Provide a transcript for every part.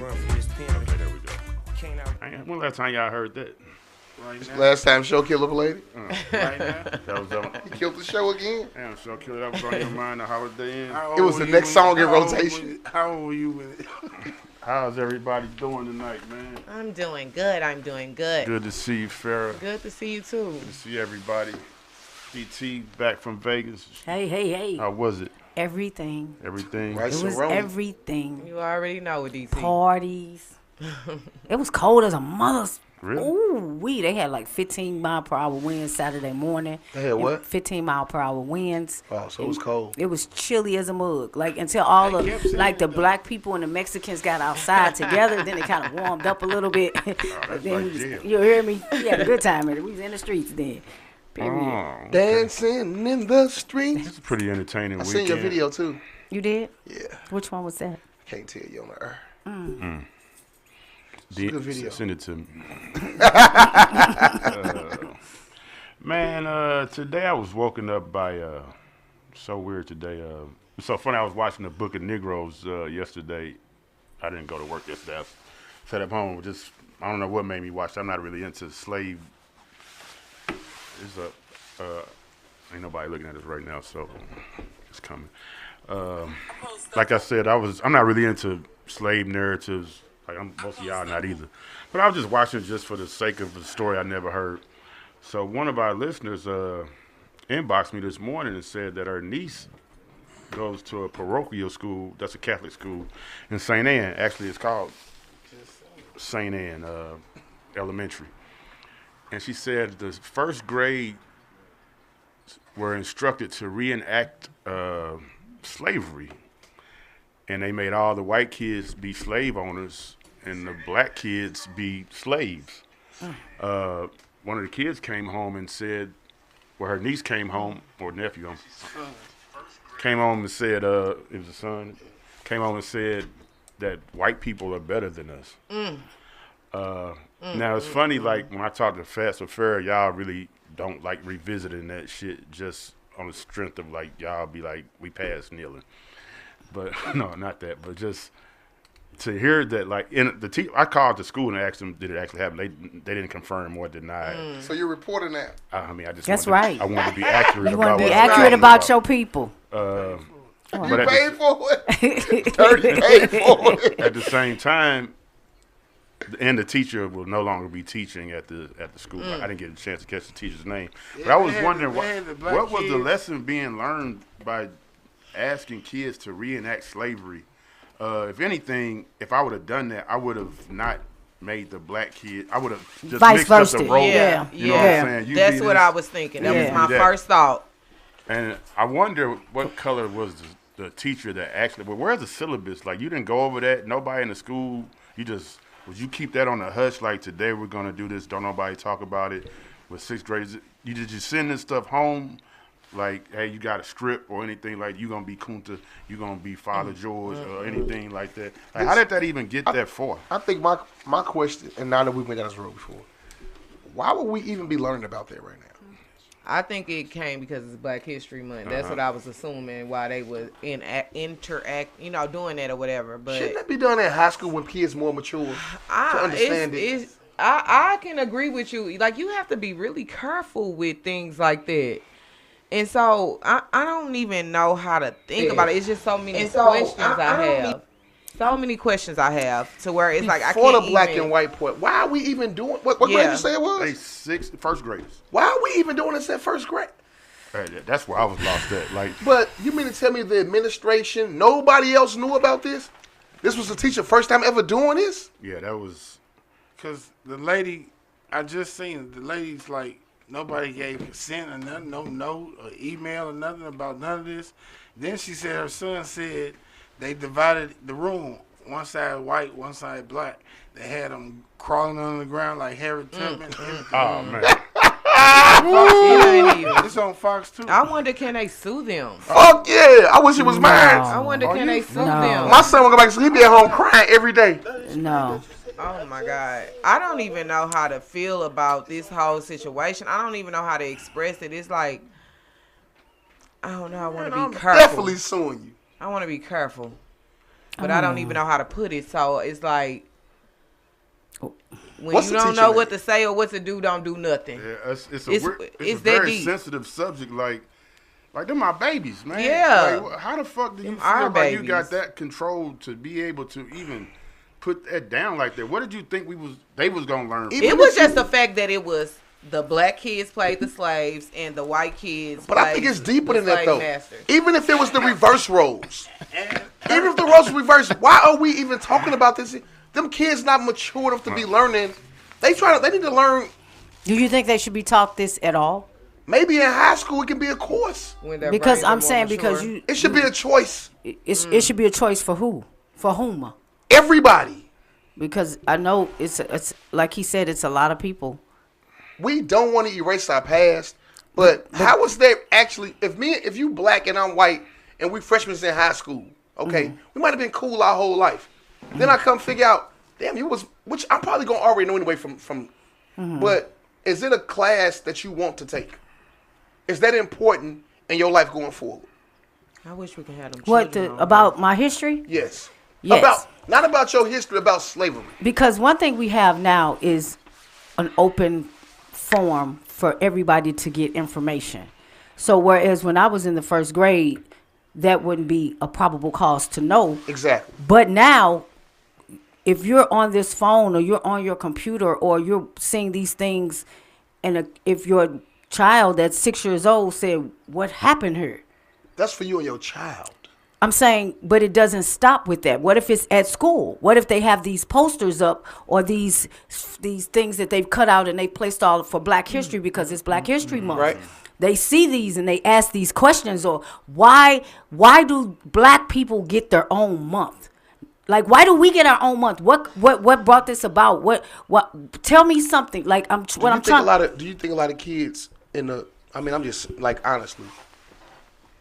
run from this pimp. Okay, there we go. Can't out. When last time y'all heard that? Right now. Last time show killed a lady. Right now. That was on. He killed the show again. Damn, show killer. That was on your mind. The holiday end. It was the next song in rotation. How old were you when it? How's everybody doing tonight, man? I'm doing good. I'm doing good. Good to see you, Farrah. Good to see you too. Good to see everybody. DT back from Vegas. Hey. How was it? Everything. Everything. Right, It was Cerrone. everything. You already know with DC. Parties. It was cold as a mother's. Really? Ooh, they had like 15-mile-per-hour winds Saturday morning. They had what? 15-mile-per-hour winds. Oh, so it was cold. It was chilly as a mug. Like until all They kept saying the that. black people and the Mexicans got outside together, then it kind of warmed up a little bit. that's Then like jail. you hear me? We had a good time. We was in the streets then. Period. Oh, Dancing in the streets. it's a pretty entertaining I weekend. seen your video too. You did? Yeah, Which one was that? can't tell you on the air. Good video. Send it to me. Man, today I was woken up by so weird today. It's so funny. I was watching the Book of Negroes yesterday. I didn't go to work yesterday. I sat at home. Just I don't know what made me watch. I'm not really into slave. Ain't nobody looking at us right now, so it's coming. Like I said, I'm not really into slave narratives. Like most of y'all not either. But I was just watching it just for the sake of a story I never heard. So one of our listeners inboxed me this morning and said that her niece goes to a parochial school. That's a Catholic school in St. Anne. Actually, it's called St. Anne Elementary. And she said the first grade were instructed to reenact slavery. And they made all the white kids be slave owners and the black kids be slaves. One of the kids came home and said, well, her niece came home, or nephew, came home and said, it was a son, came home and said that white people are better than us. Now, it's funny, like, when I talk to Fats or Farrah, y'all really don't like revisiting that shit just on the strength of, like, y'all be like, we passed kneeling. But no, not that. But just to hear that, like, I called the school and asked them, did it actually happen? They didn't confirm or deny. So you're reporting that. I mean, I just That's wanted right. I want to be accurate You about want to be what I'm accurate talking about your people. But You at paid the, for it. 30 paid for it. at the same time, and the teacher will no longer be teaching at the school. I didn't get a chance to catch the teacher's name, but I was wondering what was the lesson being learned by asking kids to reenact slavery. If anything, if I would have done that, I would have not made the black kid. I would have just Vice mixed up versa. the role. Yeah, You know what I'm saying? You That's be what this, I was thinking. That Yeah. was my That. first thought. And I wonder what color was the teacher that actually. Well, where's the syllabus? Like, you didn't go over that. Nobody in the school. Would you keep that on the hush? Like, today we're gonna do this. Don't nobody talk about it. With sixth graders, did you send this stuff home? Like, hey, you got a script or anything, like you gonna be Kunta, you gonna be Father George or anything like that. Like, how did that even get that far? I think my question, and now that we've been down this road before, why would we even be learning about that right now? I think it came because it's Black History Month. That's what I was assuming why they would interact, doing that or whatever. But Shouldn't that be done in high school when kids more mature to understand it? I can agree with you. Like, you have to be really careful with things like that. And so I don't even know how to think about it. It's just so many questions I have. So many questions I have to where it's like I For can't the black even, and white point, why are we even doing what grade Yeah. you say it was? First graders. Why are we even doing this at first grade? That's where I was lost at. Like, But you mean to tell me the administration, nobody else knew about this? This was the teacher first time ever doing this? yeah, that was. Because the lady, I just seen the lady's like, nobody gave consent or nothing, no note or email or nothing about none of this. Then she said her son said they divided the room. One side white, one side black. They had them crawling on the ground like Harry Tubman. Oh man. It ain't even. It's on Fox too. I wonder, can they sue them? Fuck yeah! I wish it was mine. I wonder, can they sue them? My son will go back to school. He be at home crying every day. No. Oh my God. I don't even know how to feel about this whole situation. I don't even know how to express it. It's like, I don't know. I want to be careful. Definitely suing you. I want to be careful. but I don't even know how to put it. So it's like when What's you the don't teacher know name? what to say or what to do, don't do nothing. Yeah, it's It's a that very deep. sensitive subject. Like they're my babies, man. Yeah. Like, how the fuck do you Them feel our like you got babies. that control to be able to even put that down like that? What did you think they was gonna learn? From? It was just the fact that it was the black kids played the slaves and the white kids. But I think it's deeper than that, though. Masters. Even if it was the reverse roles, even if the roles were reversed, why are we even talking about this? Them kids not mature enough to be learning. They need to learn. Do you think they should be taught this at all? Maybe in high school it can be a course. When their Because brains are I'm more saying mature. because It should be a choice. it should be a choice for who? For whom? Everybody. Because I know it's like he said, it's a lot of people. We don't want to erase our past, but how was there actually? If you black and I'm white and we freshmen in high school, okay, we might have been cool our whole life. Then I come figure out, damn, you was, which I'm probably gonna already know anyway from. But is it a class that you want to take? Is that important in your life going forward? I wish we could have them. What children on about my history? Yes. Yes. Not about your history, about slavery. Because one thing we have now is an open forum for everybody to get information. So whereas when I was in the first grade, that wouldn't be a probable cause to know. Exactly. But now, if you're on this phone or you're on your computer or you're seeing these things, and if your child that's 6 years old said, "What happened here?" That's for you and your child. I'm saying, but it doesn't stop with that. What if it's at school? What if they have these posters up or these things that they've cut out and they placed all for Black History because it's Black History Month? Right. They see these and they ask these questions, or why do black people get their own month? Like, why do we get our own month? What brought this about? What tell me something. Like do you think a lot of kids I'm just like, honestly,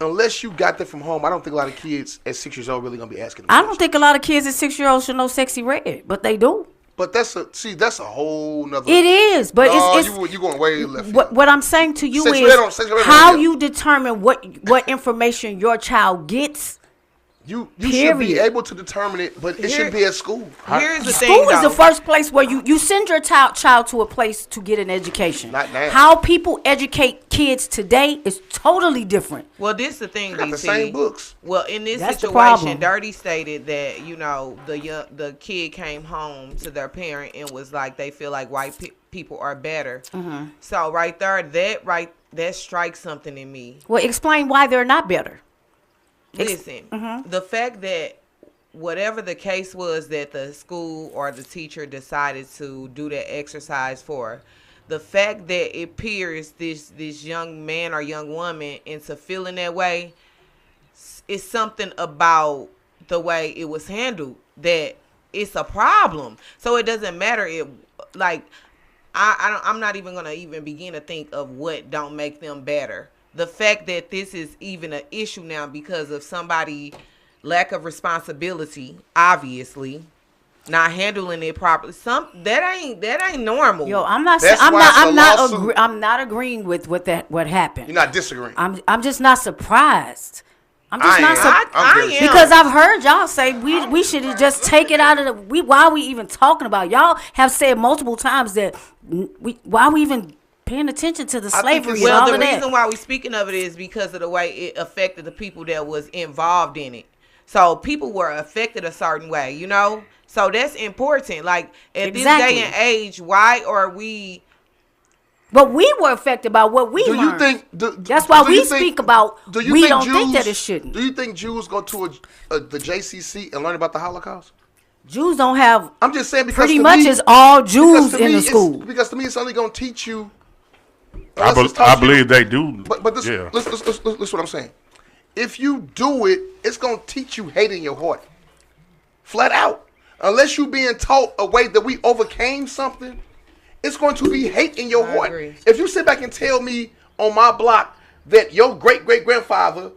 unless you got that from home, I don't think a lot of kids at 6 years old really gonna be asking. I don't think a lot of kids at 6 years old should know Sexy Red, but they do. But that's a whole nother. It is, but it's you going way left. What I'm saying to you Sexy is Red on how here. you determine what information your child gets. You should be able to determine it, but it should be at school. Here's the thing, School is though. the first place where you send your child to a place to get an education. Not now. How people educate kids today is totally different. Well, this is the thing, Got the DT. same books. Well, in this That's the situation, problem. Dirty stated that the kid came home to their parent and was like they feel like white people are better. Mm-hmm. So right there, that strikes something in me. Well, explain why they're not better. Listen, the fact that whatever the case was that the school or the teacher decided to do that exercise for, the fact that it appears this young man or young woman into feeling that way is something about the way it was handled that it's a problem. So it doesn't matter if, like, I'm not even gonna even begin to think of what don't make them better. The fact that this is even an issue now because of somebody lack of responsibility, obviously not handling it properly. That ain't normal. Yo, I'm not. That's I'm why not. it's a I'm not. lawsuit. I'm not agreeing with what happened. You're not disagreeing. I'm just not surprised. I'm just not am. surprised. I'm very am. Because I've heard y'all say we should just take it out of the. Why are we even talking about? Y'all have said multiple times that why are we even paying attention to the slavery and Well, all the of that? reason why we're speaking of it is because of the way it affected the people that was involved in it. So people were affected a certain way, you know? So that's important. Like, at this day and age, why are we... But we were affected by what we learned. That's why we speak about we don't think that it shouldn't. Do you think Jews go to the JCC and learn about the Holocaust? Jews don't have... I'm just saying because pretty to much me, it's all Jews in the school. Because to me, it's only going to teach you... I believe they do. But this, yeah. listen what I'm saying. If you do it, it's going to teach you hate in your heart. Flat out. Unless you're being taught a way that we overcame something, it's going to be hate in your heart. Agree. If you sit back and tell me on my block that your great-great-grandfather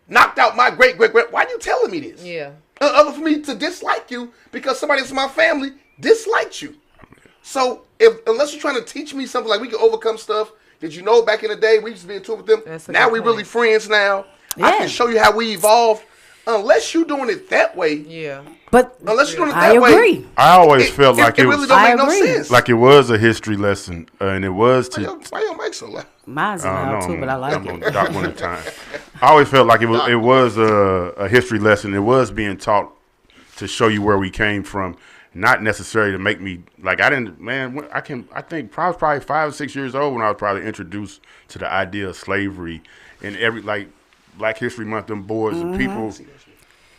knocked out my great-great-grand, why are you telling me this? Yeah. Other for me to dislike you because somebody that's in my family disliked you. So unless you're trying to teach me something like we can overcome stuff, did you know back in the day we used to be in tour with them? That's a Now good we point. really friends now. I Yeah. can show you how we evolved. unless you doing it that way. Yeah. But Unless you're doing it I that way. agree. I always felt like it really was don't I make no agree. sense. like it was a history lesson, and it was to. Why your mic so loud? Mine's I loud don't too, know. but I like I'm it. gonna dock one at a time. I always felt like it was a history lesson. It was being taught to show you where we came from, not necessarily to make me like I didn't. Man, I think I was probably 5 or 6 years old when I was probably introduced to the idea of slavery and every like Black History Month. Them boys and people.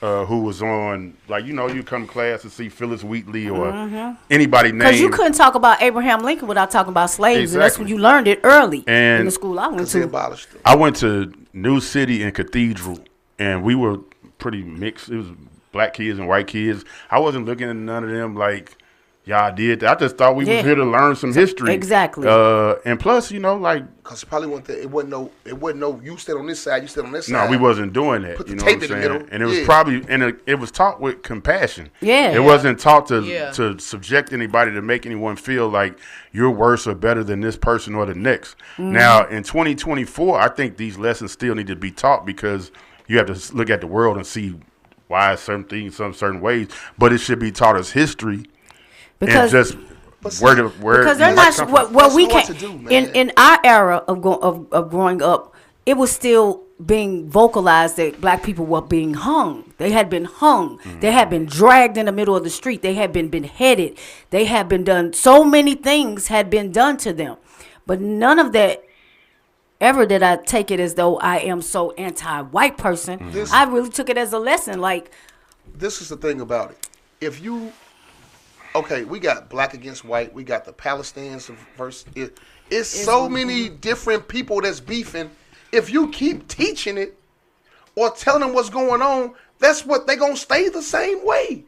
Who was on, like, you come to class and see Phyllis Wheatley or anybody named. Because you couldn't talk about Abraham Lincoln without talking about slaves, and that's Exactly. when you learned it early And in the school I went They to. abolished them. I went to New City and Cathedral, and we were pretty mixed. It was black kids and white kids. I wasn't looking at none of them like y'all did. I just thought we Yeah. was here to learn some history. Exactly. And plus, like, Because it probably wasn't. It wasn't no. You stood on this side. You stood on this no, side. we wasn't doing that. Put the You know tape what in I'm the saying? middle. And it was Yeah. probably it was taught with compassion. Yeah. It wasn't taught to Yeah. to subject anybody to make anyone feel like you're worse or better than this person or the next. Now in 2024, I think these lessons still need to be taught because you have to look at the world and see why certain things some certain ways. But it should be taught as history Because and just where because they're you not come what, from. what we That's can hard to do, man. in our era of growing up, it was still being vocalized that black people were being hung. They had been hung. They had been dragged in the middle of the street. They had been beheaded. They had been done. So many things had been done to them, but none of that ever did I take it as though I am so anti-white person. I really took it as a lesson. Like, This is the thing about it. If you, okay, we got black against white. We got the Palestinians versus. It's so many different people that's beefing. If you keep teaching it or telling them what's going on, that's what they gonna stay the same way.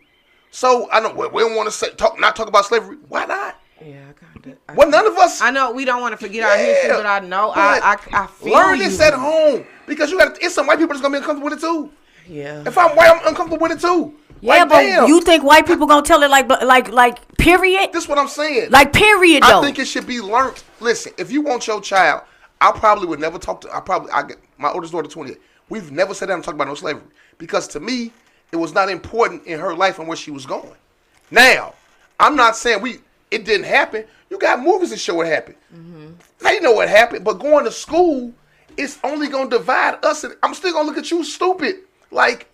So I know we don't want to not talk about slavery. Why not? Yeah, I kind of. Well, none of us. I know we don't want to forget our history, but I know but I feel learn you. this at home because you got. It's some white people that's gonna be uncomfortable with it too. Yeah. If I'm white, I'm uncomfortable with it too. yeah, Like, but damn. you think white people gonna tell it like period? This is what I'm saying. Like period though. I think it should be learned. Listen, if you want your child, I probably would never talk to. I get my oldest daughter 28. We've never sat down and talked about no slavery because to me, it was not important in her life and where she was going. Now, I'm not saying it didn't happen. You got movies that show what happened. They know what happened, but going to school, it's only gonna divide us. And I'm still gonna look at you stupid. Like,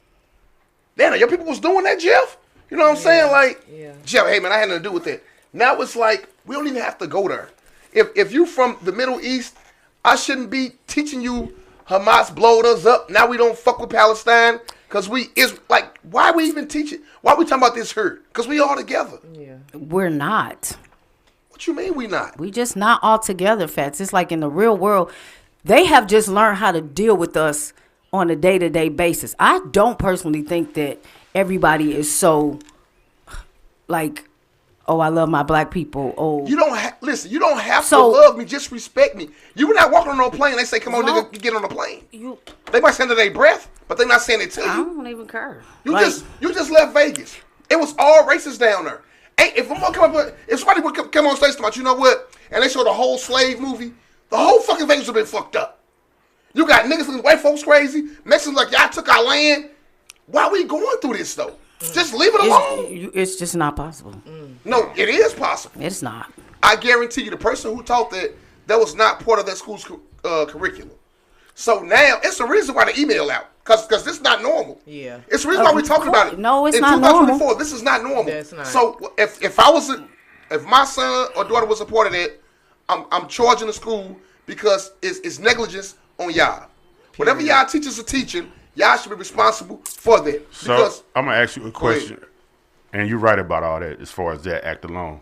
damn, your people was doing that, Jeff. You know what I'm saying? Like, Jeff, hey man, I had nothing to do with that. Now it's like we don't even have to go there. If you from the Middle East, I shouldn't be teaching you Hamas blowed us up. Now we don't fuck with Palestine because it's like why we even teach it? Why we talking about this hurt? Because we all together. Yeah. We're not. What you mean we not? We just not all together, Fats. It's like in the real world, they have just learned how to deal with us on a day-to-day basis. I don't personally think that everybody is so like, oh, I love my black people. Oh, You don't listen. You don't have So- to love me. Just respect me. You not walking on no plane. They say, "Come on, nigga, get on the plane." you. They might send it their breath, but they're not saying it to I you. don't even care. You Like, just left Vegas. It was all racist down there. Hey, if I'm gonna come up, if somebody would come on stage about, you know what, and they show the whole slave movie, the whole fucking Vegas would have been fucked up. You got niggas and white folks crazy, Mexicans like y'all took our land. Why we going through this though? Just leave it alone. it's just not possible. No, it is possible. It's not. I guarantee you, the person who taught that was not part of that school's curriculum. So now it's the reason why the email out, cause this is not normal. Yeah. It's the reason why we're talking about it. No, it's in not 2024, normal. this is not normal. That's not. So if my son or daughter was a part of that, I'm charging the school because it's negligence on y'all. Whatever y'all teachers are teaching, y'all should be responsible for that. So Because I'm gonna ask you a question, and you're right about all that as far as that act alone.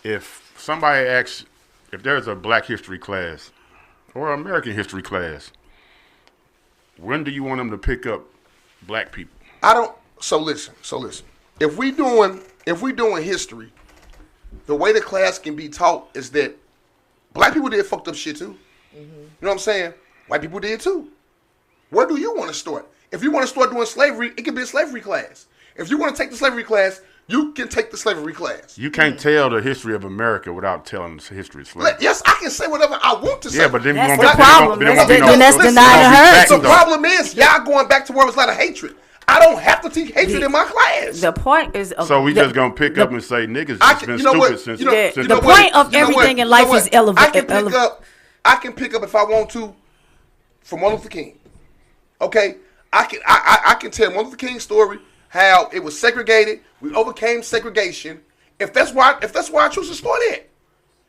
If somebody asks, if there's a Black History class or American History class, when do you want them to pick up black people? I don't. So listen. If we doing history, the way the class can be taught is that black people did fucked up shit too. You know what I'm saying? White people did too. Where do you want to start? If you want to start doing slavery, it can be a slavery class. If you want to take the slavery class, you can take the slavery class. You can't tell the history of America without telling the history of slavery. Yes, I can say whatever I want to say. Yeah, but then That's you the won't problem. then it won't be Then that's no- denying no her. facts, The though. problem is y'all going back to where it was a lot of hatred. I don't have to teach hatred in my class. The point is, So we just gonna pick up and say niggas just been stupid since. The point of everything in life is elevated. I can pick up if I want to from Martin Luther King. Okay, I can tell Martin Luther King's story, how it was segregated. We overcame segregation. If that's why I choose to start at.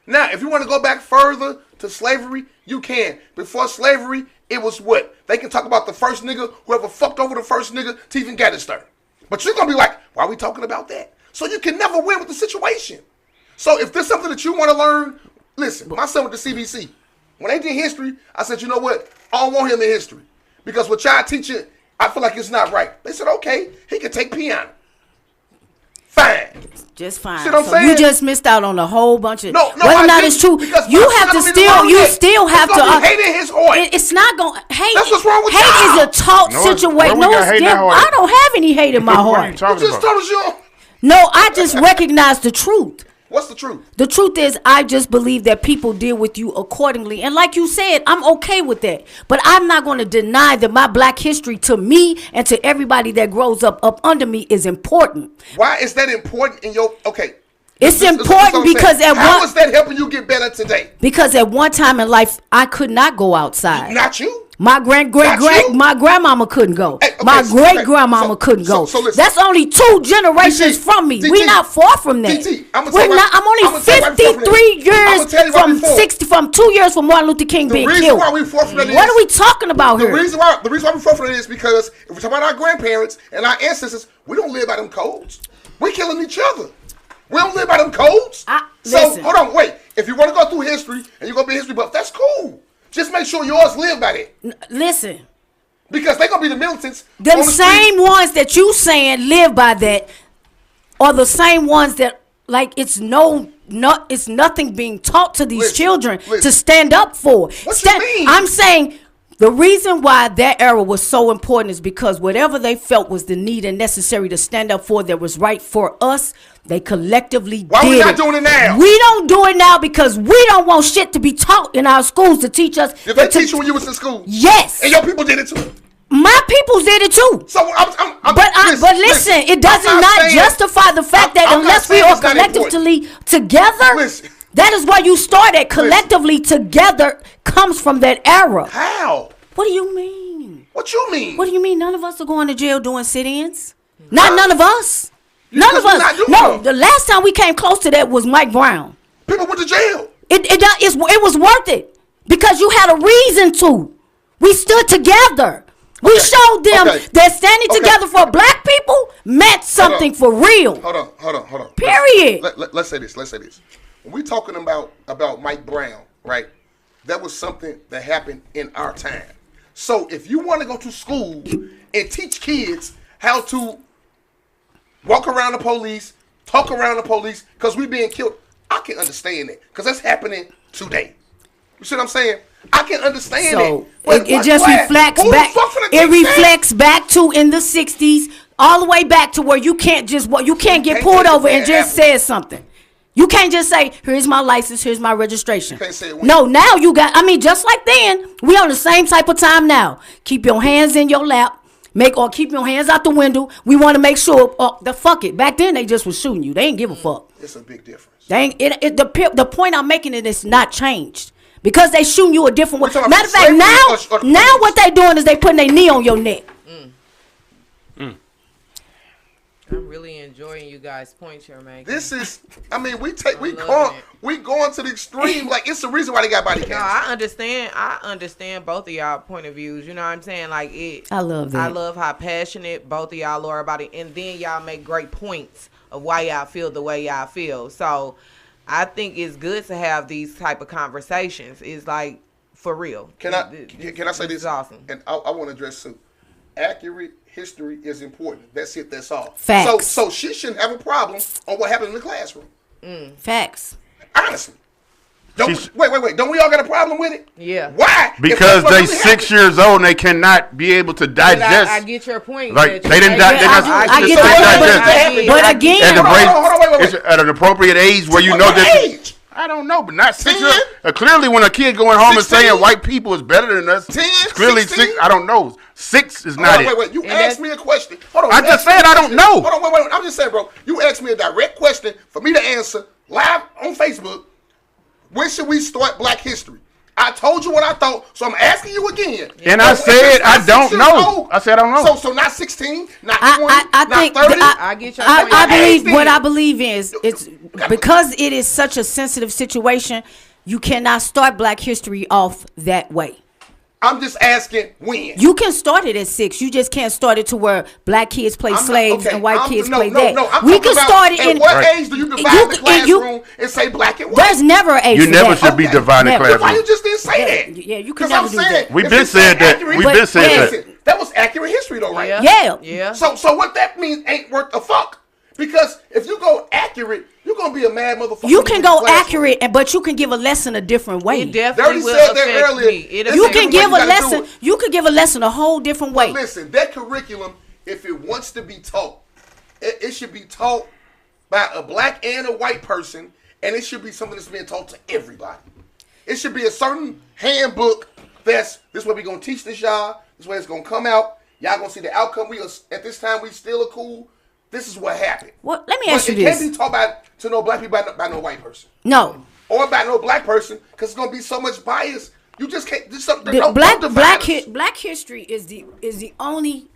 Now, if you want to go back further to slavery, you can. Before slavery, it was what? They can talk about the first nigga, whoever fucked over the first nigga to even get it started. But you're going to be like, why are we talking about that? So you can never win with the situation. So if there's something that you want to learn, listen, my son went to CBC. When they did history, I said, you know what? I don't want him in history. Because what y'all teaching, I feel like it's not right. They said, okay, he can take piano. Fine. Just fine. See what I'm so saying? You just missed out on a whole bunch of no, whether or not it's true. You have to still have to hate in his heart. It's not going hate. That's what's wrong with hate y'all. is a taught situation. No, I don't have any hate in my heart. You just told us you. No, I just recognize the truth. What's the truth? The truth is, I just believe that people deal with you accordingly. And like you said, I'm okay with that. But I'm not going to deny that my black history to me and to everybody that grows up under me is important. Why is that important in your... Okay. It's important because how is that helping you get better today? Because at one time in life, I could not go outside. Not you? My my grandmama couldn't go. Hey, okay, my great-grandmama couldn't go. So that's only 2 generations from me. We're not far from that. I'm only 53 years from 2 years from Martin Luther King being killed. What are we talking about here? The reason why we're far from that is because if we're talking about our grandparents and our ancestors, we don't live by them codes. We're killing each other. We don't live by them codes. So hold on, wait. If you want to go through history and you're going to be a history buff, that's cool. Just make sure yours live by that. Listen. Because they're going to be the militants. Them same ones that you saying live by that are the same ones that, like, it's nothing being taught to these children to stand up for. What you mean? I'm saying the reason why that era was so important is because whatever they felt was the need and necessary to stand up for that was right for us, they collectively did. Why are we not doing it now? We don't do it now because we don't want shit to be taught in our schools to teach us. Did they teach you when you was in school? Yes. And your people did it too? My people did it too. So but listen, it does not justify the fact that unless we are collectively together, that is why you started collectively together comes from that era. How? What do you mean? What you mean? What do you mean? None of us are going to jail doing sit-ins. None of us. None of us. No, the last time we came close to that was Mike Brown. People went to jail. It was worth it because you had a reason to. We stood together. We showed them that standing together for black people meant something for real. Hold on. Period. Let's say this. When we talking about Mike Brown, right? That was something that happened in our time. So if you want to go to school and teach kids how to walk around the police, talk around the police, because we being killed, I can understand it. Because that's happening today. You see what I'm saying? I can understand it. It just reflects back. It reflects back to in the 60s, all the way back to where you can't get pulled over and just say something. You can't just say, here's my license, here's my registration. No, now you got, just like then, we on the same type of time now. Keep your hands in your lap. Keep your hands out the window. We want to make sure, fuck it. Back then, they just was shooting you. They ain't give a fuck. It's a big difference. The point I'm making is not changed. Because they shooting you a different way. Matter of fact, now what they doing is they putting their knee on your neck. I'm really enjoying you guys' points you're making. This is, we going to the extreme. Like, it's the reason why they got body cams. No, I understand both of y'all point of views. You know what I'm saying? Like I love that. I love how passionate both of y'all are about it, and then y'all make great points of why y'all feel the way y'all feel. So, I think it's good to have these type of conversations. It's like for real. Can I say this? Is awesome. And I want to address Sue. Accurate history is important. That's it. That's all. Facts. So she shouldn't have a problem on what happened in the classroom. Facts. Honestly. Wait. Don't we all got a problem with it? Yeah. Why? Because they 6 years old and they cannot be able to digest. I get your point. Like they didn't digest. But again, it's at an appropriate age where you know this. I don't know, but not 6 years. Clearly, when a kid going home 16? And saying white people is better than us, 10, clearly 16? 6. I don't know. 6 is not it. Wait. You asked me a question. Hold on. I just said I don't know. Hold on, wait. I'm just saying, bro. You asked me a direct question for me to answer live on Facebook. When should we start Black History? I told you what I thought, so I'm asking you again. And I said I don't know. I said I don't know. So not 16, not 20, not 30. I get your point. I believe what I believe is it's because it is such a sensitive situation. You cannot start Black History off that way. I'm just asking when. You can start it at 6. You just can't start it to where black kids play slaves and white kids play that. We can start it in. At what age do you divide the classroom and say black and white? There's never an age. You never should be dividing classroom. Why you just didn't say that? Yeah, you can never do that. We've been said that. We've been said that. That was accurate history, though, right? Yeah. So what that means ain't worth a fuck. Because if you go accurate, you're gonna be a mad motherfucker. You can go accurate, but you can give a lesson a different way. It definitely will affect me. You can give a lesson. You can give a lesson a whole different way. But listen, that curriculum, if it wants to be taught, it should be taught by a black and a white person, and it should be something that's being taught to everybody. It should be a certain handbook that's this way we're gonna teach this y'all. This way it's gonna come out. Y'all gonna see the outcome. We are, at this time we still are cool. This is what happened. Well, let me ask you this. It can't be taught to no black people by no white person. No. Or by no black person, because it's gonna be so much bias. You just can't. Black history is the only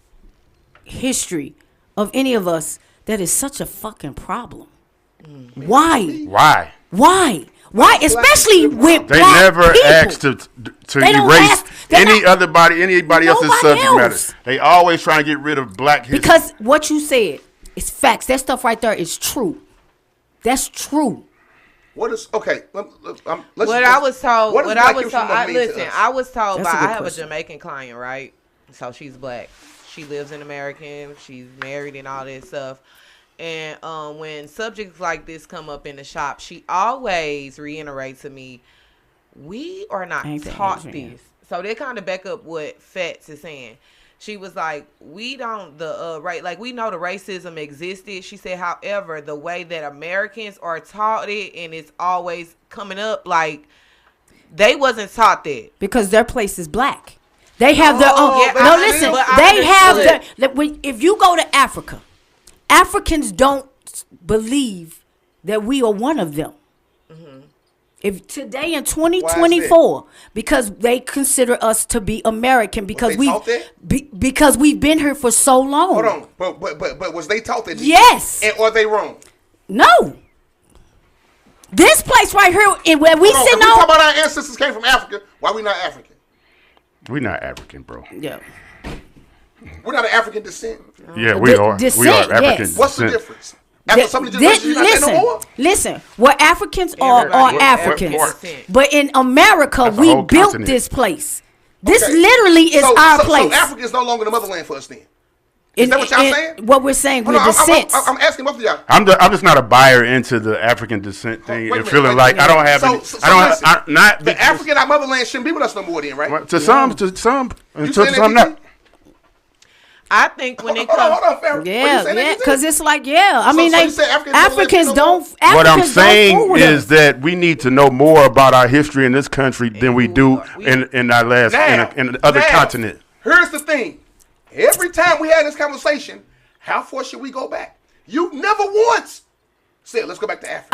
history of any of us that is such a fucking problem. Why? Especially with they black never people. asked to erase anybody else's subject matter. They always try to get rid of black history. Because what you said is facts. That stuff right there is true. That's true. What is okay? I was told. I was told by. I have a Jamaican client, right? So she's black. She lives in America. She's married and all this stuff. And when subjects like this come up in the shop, she always reiterates to me, "We are not taught this." So they kind of back up what Fats is saying. She was like, "We don't we know the racism existed." She said, "However, the way that Americans are taught it, and it's always coming up, like they wasn't taught that because their place is black. They have their own. No, listen, they have if you go to Africa, Africans don't believe that we are one of them. If today in 2024, because they consider us to be American because because we've been here for so long. Hold on, but was they taught that? Yes. And are they wrong? No. This place right here, and where we sit now. Talk about our ancestors came from Africa. Why we not African? We not African, bro. Yeah. We're not an African descent. Yeah, we are. We are African descent. What's the difference? After somebody just listen, what Africans are Africans. But in America, we built this place. This literally is our place. So Africa is no longer the motherland for us then? Is that what y'all saying? What we're saying, we're descent. I'm asking both of y'all. I'm just not a buyer into the African descent thing and feeling like I don't have any. The African, our motherland, shouldn't be with us no more then, right? To some, and to some not. I think when it comes, hold on, Farrah. Yeah, because it's like, I mean, Africans don't. What I'm saying is that we need to know more about our history in this country than we do in our in other continent. Here's the thing: every time we had this conversation, how far should we go back? You never once said, "Let's go back to Africa."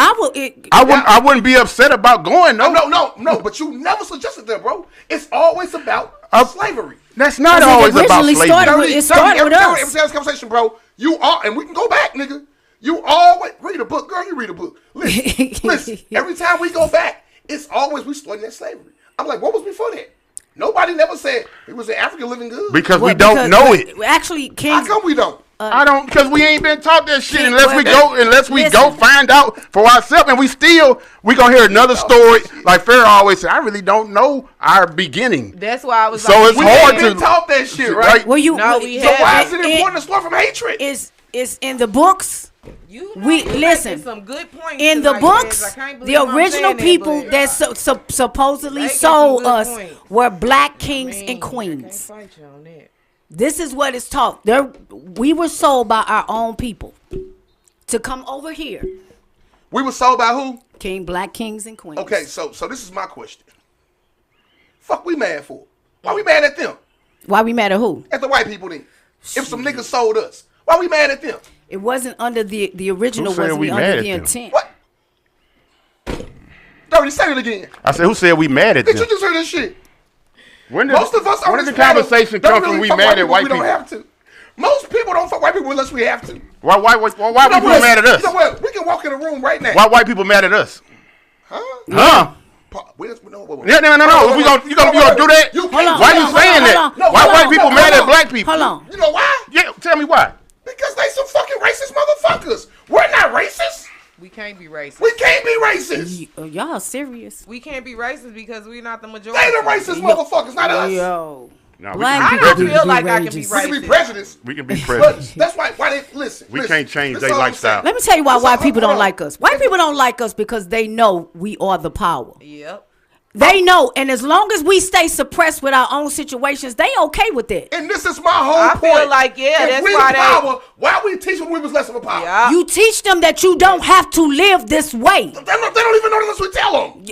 I wouldn't be upset about going. No. But you never suggested that, bro. It's always about slavery. That's not always about slavery. It started with us. Every time this conversation, bro, you are, and we can go back, nigga. You always read a book, girl. You read a book. Listen. Every time we go back, it's always we starting that slavery. I'm like, what was before that? Nobody never said it was in Africa living good because we don't know it. Actually, how come we don't? I don't, because we ain't been taught that shit unless we go find out for ourselves, and we gonna hear another story. Like Farrah always said, I really don't know our beginning. That's why I was. So it's hard to taught that shit, right? Well, so why is it important to start from hatred? It's in the books. Listen. Some good points in the books, the original people that supposedly sold us were black kings and queens. This is what is taught. We were sold by our own people to come over here. We were sold by who? Black kings and queens. Okay, so this is my question. Fuck we mad for? Why we mad at them? Why we mad at who? At the white people then. If some niggas sold us, why we mad at them? It wasn't under the original. Who said Wasn't we under mad the at them? intent. What? Dirty, say it again. I said, who said we mad at Did them? you just hear this shit? When did, Most of us when on did the this panel conversation don't come really from we fuck mad at white We people? don't have to. Most people don't fuck white people unless we have to. Why people mad at us? You know what? We can walk in a room right now. Why white people mad at us? Huh? Huh? Yeah, no. You gonna do that? Why you saying that? Why white people mad at black people? Hold on. You know why? Yeah, tell me why. Because they some fucking racist motherfuckers. We're not racist. We can't be racist. We can't be racist. Y'all serious? We can't be racist because we're not the majority. They the racist motherfuckers, not us. Yo. No, we Black can I be don't prejudiced. feel like I can be We We can be racist. prejudiced. We can be But prejudiced. that's why they listen. We listen, can't change listen their all I'm lifestyle. saying. Let me tell you why Listen, white hold people on. don't like us. White people don't like us because they know we are the power. Yep. They know, and as long as we stay suppressed with our own situations, they okay with it. And this is my whole I point. feel like, yeah, if that's we why the power, why we teach them we was less of a power? Yeah. You teach them that you don't have to live this way. They don't even know unless we tell them.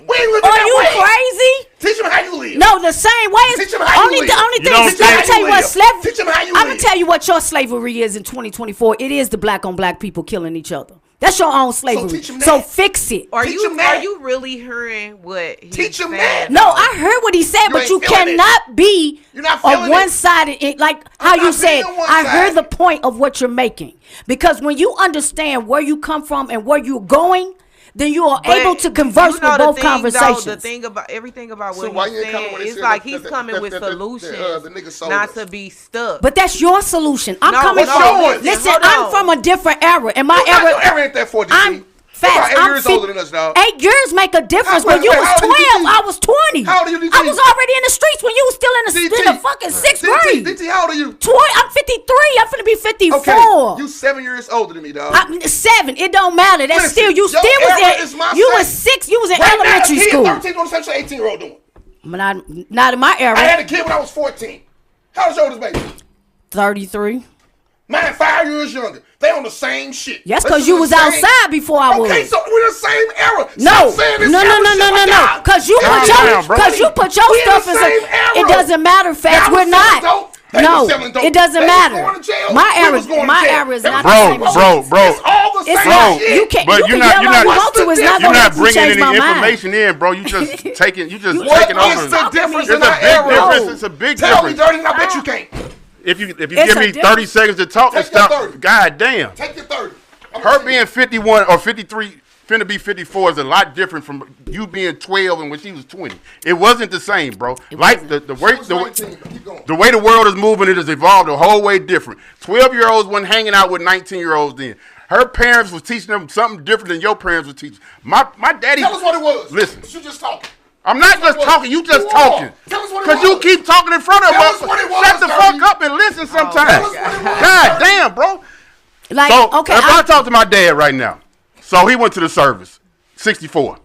We ain't living Are that you way. crazy? Teach them how you live. No, the same way. Teach them how you only live. the only You thing. don't Let think- me tell you what slavery. Teach them how you I'm gonna live. tell you what your slavery is in 2024. It is the black on black people killing each other. That's your own slavery. teach 'em So that. fix it. Are Teach you 'em that. are you really hearing what he's Teach 'em saying? that. No, I heard what he said, but ain't you feeling it. cannot be You're not a feeling it. one-sided. Like how I'm you not said, being I heard one-sided. the point of what you're making. Because when you understand where you come from and where you're going, then you are But able to converse you know with the both thing, though, conversations. the thing about everything about So what why he's you ain't coming saying, when they it's said like that- he's that- coming that- with that- the solutions, nigga sold not us. to be stuck. But that's your solution. I'm No, coming no, from. yours. Listen, Hold I'm on. from a different era, and my Your era. era ain't that for DC. I'm You're facts. about 8 I'm years older than us, dog. 8 years make a difference. How- When you wait, was how old are you, 12, DT? I was 20. How old are you, DT? I was already in the streets when you was still in the fucking sixth grade. DT, how old are you? 20. I'm 53. I'm finna be 54. Okay, you 7 years older than me, dog. I'm 7. It don't matter. That's Listen, still you. your Still era was is my in. You same. was 6. You was in Right now, elementary a kid school. 13 doing the same shit 18-year-old doing. Not in my era. I had a kid when I was 14. How old is your oldest baby? 33. Mine 5 years younger. They on the same shit. Yes, Listen because to you the was same- outside before I was. Okay, so we're the same era. No, Stop saying this no, era shit like no. that. Cause you Calm put down, your, bro. cause you put your We in stuff the in. same era. It doesn't matter, Fats. Y'all We're was not. selling dope. They No, was selling dope. it doesn't They was matter. going to jail. My We era, was going to my jail. era is They not was- the same. Bro. It's all the It's same not. shit. You can't. But You you're can not- yell you're all not- you What's want to. the It's not difference? You're gonna not make you bringing change any my mind. information in, bro. You just taking. You just What taking What over. is the difference It's in a our big era? difference. It's a big Tell me, difference. Dirty, and I bet you can't. If you It's give a me 30 difference. seconds to talk and Take your stop, 30. god damn. Take your 30. Her being 51 or 53, finna be 54 is a lot different from you being 12 and when she was 20. It wasn't the same, bro. Like the way the world is moving, it has evolved a whole way different. 12-year-olds wasn't hanging out with 19-year-olds then. Her parents was teaching them something different than your parents were teaching. My daddy. Tell us what it was. Listen. You just talking. I'm not just talking. You just You talking. are. Tell us what it Because you was. keep talking in front of Tell us. us what it was, Shut the Dirty. fuck up and listen sometimes. Tell us what it was. God damn, bro. Like, So okay, if I talk to my dad right now, so he went to the service, 64.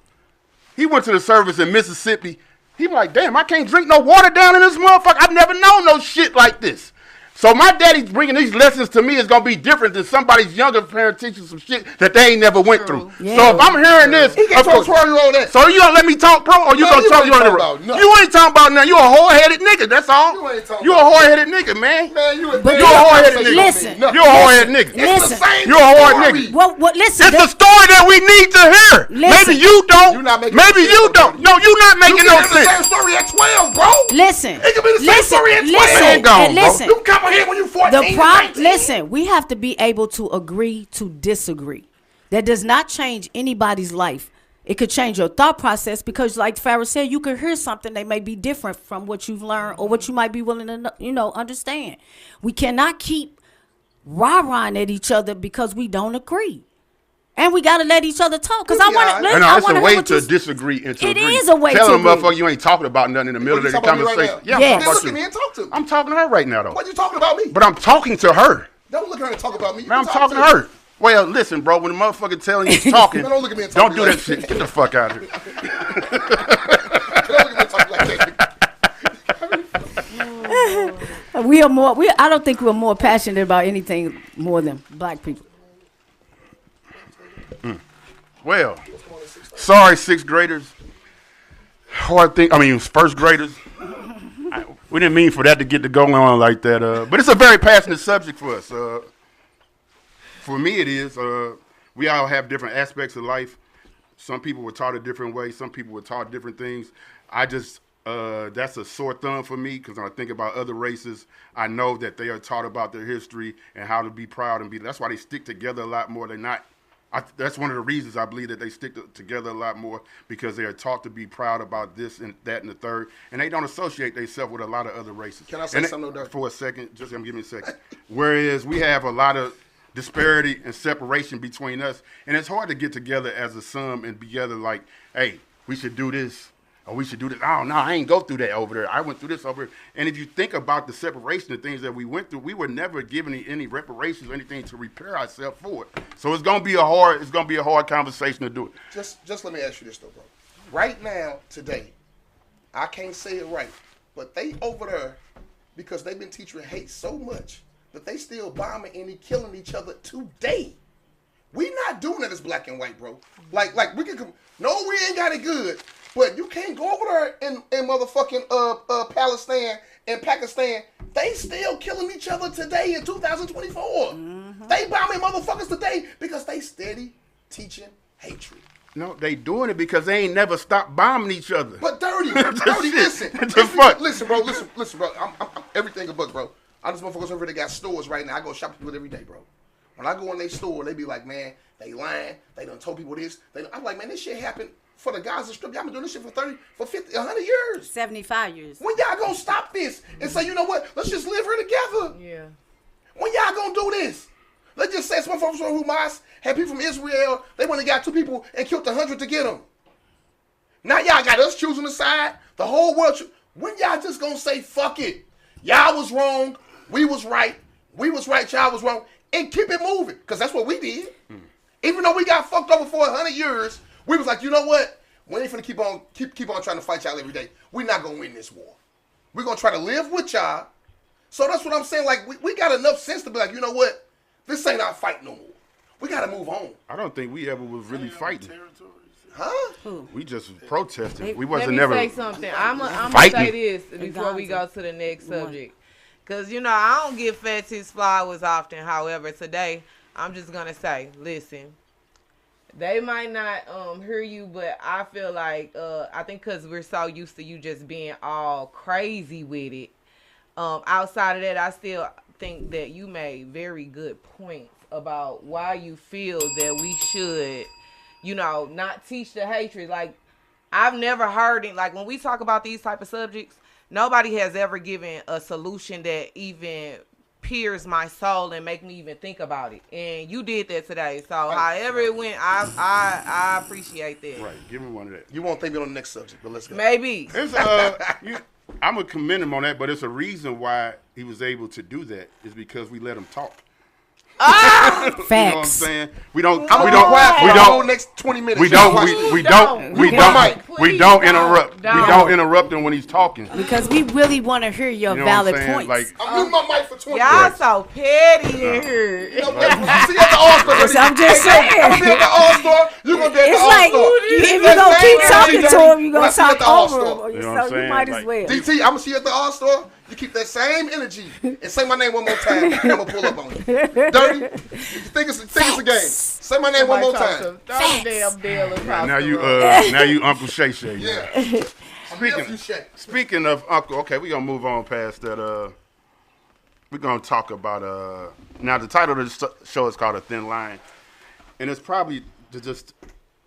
He went to the service in Mississippi. He be like, damn, I can't drink no water down in this motherfucker. I've never known no shit like this. So my daddy bringing these lessons to me is gonna be different than somebody's younger parent teaching some shit that they ain't never went through. Yeah. So if I'm hearing this, He of can talk course, 12-year-old that. so you gonna let me talk, pro, or you No, gonna you talk? ain't You, talking about nothing. you ain't talking about nothing. You a whore-headed nigga. That's all. You ain't talking You a about whore-headed nigga, man. Man, you But You a whore-headed nigga. Listen. You a whore-headed nigga. It's the Listen. same You're a whore story. nigga. What? Listen. It's a story that we need to hear. Listen. Maybe you don't. You not making Maybe no you sense, don't. bro. No, you not You making can no have the same sense. story at 12, bro. Listen. It could be the same story at 12. Listen. Man, gone, And bro. listen. You can come here when you 14 The problem. 19. Listen. We have to be able to agree to disagree. That does not change anybody's life. It could change your thought process because, like Farrah said, you could hear something that may be different from what you've learned or what you might be willing to, understand. We cannot keep rah-rahing at each other because we don't agree. And we got to let each other talk. Because I Yeah, want I- to And I it's want a to way hear what to you disagree and to It agree. is a way Tell to them agree. motherfucker you ain't talking about nothing in the middle What of you the talking about me right conversation. now? Yeah, Yes. I'm Then talking look at about me you. and talk to me. I'm talking to her right now, though. What you talking about me? But I'm talking to her. Don't look at her and talk about me. You Man, I'm can talking to her. Well, listen, bro. When the motherfucker telling you he's talking, Man, don't look at me and talk don't to do me that like shit. Get the fuck out of here. Don't look at me and talk like that. We are more. I don't think we're more passionate about anything more than black people. Well, sorry, sixth graders. First graders. We didn't mean for that to get to going on like that. But it's a very passionate subject for us. For me, it is. We all have different aspects of life. Some people were taught a different way. Some people were taught different things. I just, that's a sore thumb for me because when I think about other races, I know that they are taught about their history and how to be proud and be. That's why they stick together a lot more. They're not. That's one of the reasons I believe that they stick together a lot more because they are taught to be proud about this and that and the third, and they don't associate themselves with a lot of other races. Can I say something though? For a second? Just give me a second. Whereas we have a lot of disparity and separation between us, and it's hard to get together as a sum and be together like, hey, we should do this. Or we should do this. Oh, no, I ain't go through that over there. I went through this over here. And if you think about the separation of things that we went through, we were never given any reparations or anything to repair ourselves for it. So it's gonna be a hard conversation to do it. Just let me ask you this though, bro. Right now, today, I can't say it right, but they over there because they've been teaching hate so much that they still bombing and killing each other today. We not doing it as black and white, bro. Like we can come. No, we ain't got it good. But you can't go over there in motherfucking Palestine and Pakistan. They still killing each other today in 2024. Mm-hmm. They bombing motherfuckers today because they steady teaching hatred. No, they doing it because they ain't never stopped bombing each other. But dirty, listen. Listen, bro. I'm everything a book, bro. I just motherfuckers over there got stores right now. I go shopping with every day, bro. When I go in their store, they be like, man, they lying. They done told people this. I'm like, man, this shit happened. For the Gaza Strip, y'all been doing this shit for 30, for 50, 100 years. 75 years. When y'all gonna stop this and say, you know what, let's just live here together? Yeah. When y'all gonna do this? Let's just say some folks from Hamas had people from Israel, they went and got 2 people and killed 100 to get them. Now y'all got us choosing a side, the whole world. When y'all just gonna say, fuck it, y'all was wrong, we was right, y'all was wrong, and keep it moving, because that's what we did. Even though we got fucked over for 100 years, we was like, you know what? We ain't finna keep on trying to fight y'all every day. We're not gonna win this war. We're gonna try to live with y'all. So that's what I'm saying. Like, we got enough sense to be like, you know what? This ain't our fight no more. We gotta move on. I don't think we ever was really fighting. Huh? Who? We just protested. We Let wasn't me never say something. I'm gonna fighting. say this before we go to the next subject. Because, I don't give Fats his flowers often. However, today, I'm just going to say, listen. They might not hear you, but I feel like, I think because we're so used to you just being all crazy with it. Outside of that, I still think that you made very good points about why you feel that we should, not teach the hatred. Like, I've never heard it. Like, when we talk about these type of subjects, nobody has ever given a solution that even pierce my soul and make me even think about it, and you did that today. So however it went, I appreciate that. Right, give me one of that. You won't think me on the next subject, but let's go. Maybe it's I'm gonna commend him on that, but it's a reason why he was able to do that is because we let him talk. Facts. You know what I'm saying? We don't next 20 minutes. We don't interrupt. We don't interrupt him when he's talking. Because we really want to hear your valid points. Like, I'm muting my mic for 20 y'all minutes. so petty in here. See at the All-Star. I'm just saying. I'm gonna be at the All-Star. You're gonna be at the It's All-Star. like, if you're going to keep talking to him, you're going to talk over him. You know what I'm So you saying? might as well. DT, I'm gonna see you at the All-Star. You keep that same energy and say my name one more time. I'm gonna pull up on you. Dirty. You think it's a game. Say my name one more time. now you Uncle Shay Shay. Yeah. Speaking of Uncle, okay, we're gonna move on past that. We're gonna talk about now the title of the show is called A Thin Line, and it's probably just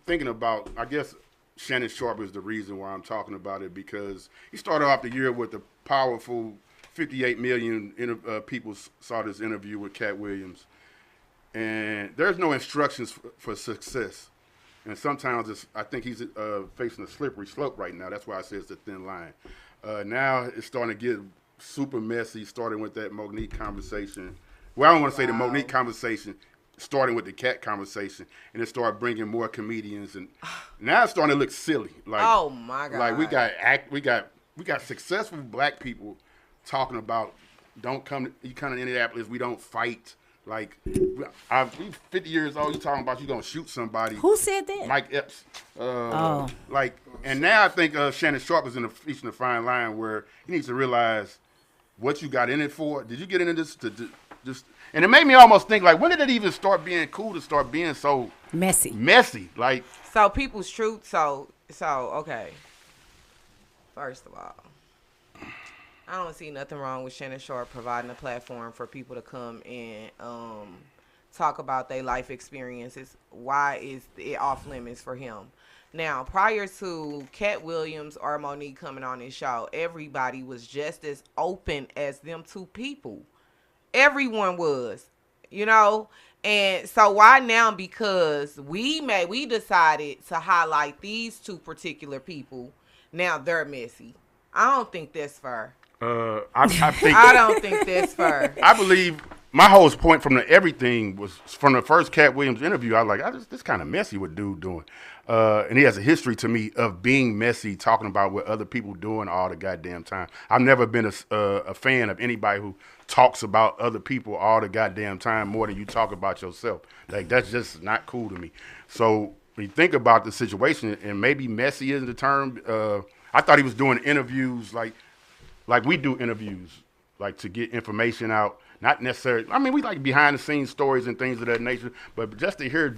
thinking about, I guess Shannon Sharp is the reason why I'm talking about it, because he started off the year with the powerful 58 million people saw this interview with Cat Williams. And there's no instructions for success. And sometimes I think he's facing a slippery slope right now. That's why I say it's a thin line. Now it's starting to get super messy, starting with that Monique conversation. Well, I don't want to say the Monique conversation, starting with the Cat conversation, and it started bringing more comedians, and now it's starting to look silly. Like, oh my God! Like we got successful black people talking about, don't come to Indianapolis, we don't fight. Like, we 50 years old. You talking about you gonna shoot somebody? Who said that? Mike Epps. Like, and now I think Shannon Sharp is reaching a fine line where he needs to realize what you got in it for. Did you get into this to just? And it made me almost think, like, when did it even start being cool to start being so messy? Like, so people's truth. So okay. First of all, I don't see nothing wrong with Shannon Sharp providing a platform for people to come and talk about their life experiences. Why is it off limits for him? Now, prior to Cat Williams or Monique coming on this show, everybody was just as open as them two people. Everyone was, you know. And so why now? Because we decided to highlight these two particular people. Now they're messy. I don't think that's fair. I don't think that's fair. I believe my whole point from everything was from the first Cat Williams interview. I was like, this kind of messy what dude doing. And he has a history to me of being messy, talking about what other people doing all the goddamn time. I've never been a fan of anybody who talks about other people all the goddamn time more than you talk about yourself. Like, that's just not cool to me. So when you think about the situation, and maybe messy isn't the term, I thought he was doing interviews like we do interviews, like to get information out. Not necessarily, I mean, we like behind the scenes stories and things of that nature, but just to hear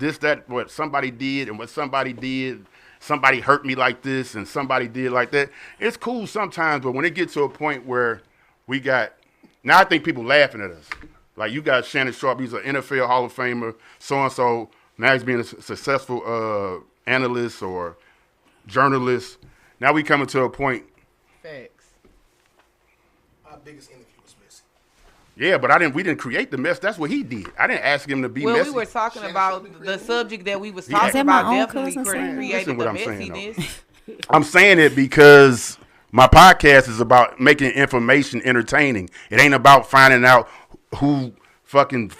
what somebody did and what somebody did, somebody hurt me like this and somebody did like that, it's cool sometimes, but when it gets to a point where now I think people laughing at us. Like, you got Shannon Sharp, he's an NFL Hall of Famer, so-and-so, now he's being a successful analyst or journalist. Now we coming to a point. Facts. Our biggest interview was messy. Yeah, but we didn't create the mess. That's what he did. I didn't ask him to be messy. Well, we were talking about the subject that we was talking about. Definitely created the messiness. I'm saying it because my podcast is about making information entertaining. It ain't about finding out who fucking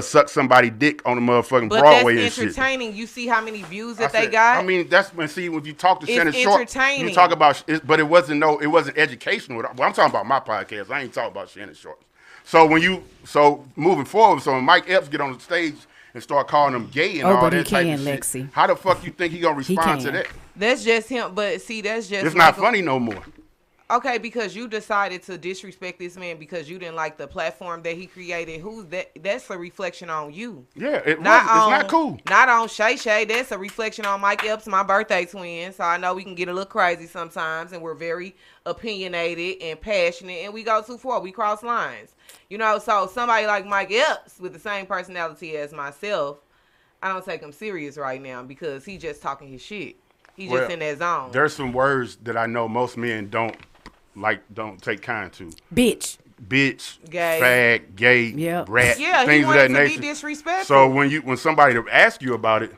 suck somebody dick on the motherfucking Broadway and shit. But that's entertaining. You see how many views they got? I mean, that's when if you talk to Shannon Sharp, entertaining. you talk about but it wasn't educational. Well, I'm talking about my podcast. I ain't talking about Shannon Sharp. So moving forward, so when Mike Epps get on the stage and start calling them gay and all that type of shit, Lexi. how the fuck you think he gonna respond to that? That's just him. But see, that's just it's not funny no more. Okay, because you decided to disrespect this man because you didn't like the platform that he created. That's a reflection on you. Yeah, it's not cool. Not on Shay Shay. That's a reflection on Mike Epps, my birthday twin. So I know we can get a little crazy sometimes, and we're very opinionated and passionate, and we go too far. We cross lines. You know, so somebody like Mike Epps with the same personality as myself, I don't take him serious right now because he just talking his shit. He's just in that zone. There's some words that I know most men don't take kind to. Bitch, gay, fag, gay, brat, things of that nature. Be disrespectful. So when somebody asks you about it,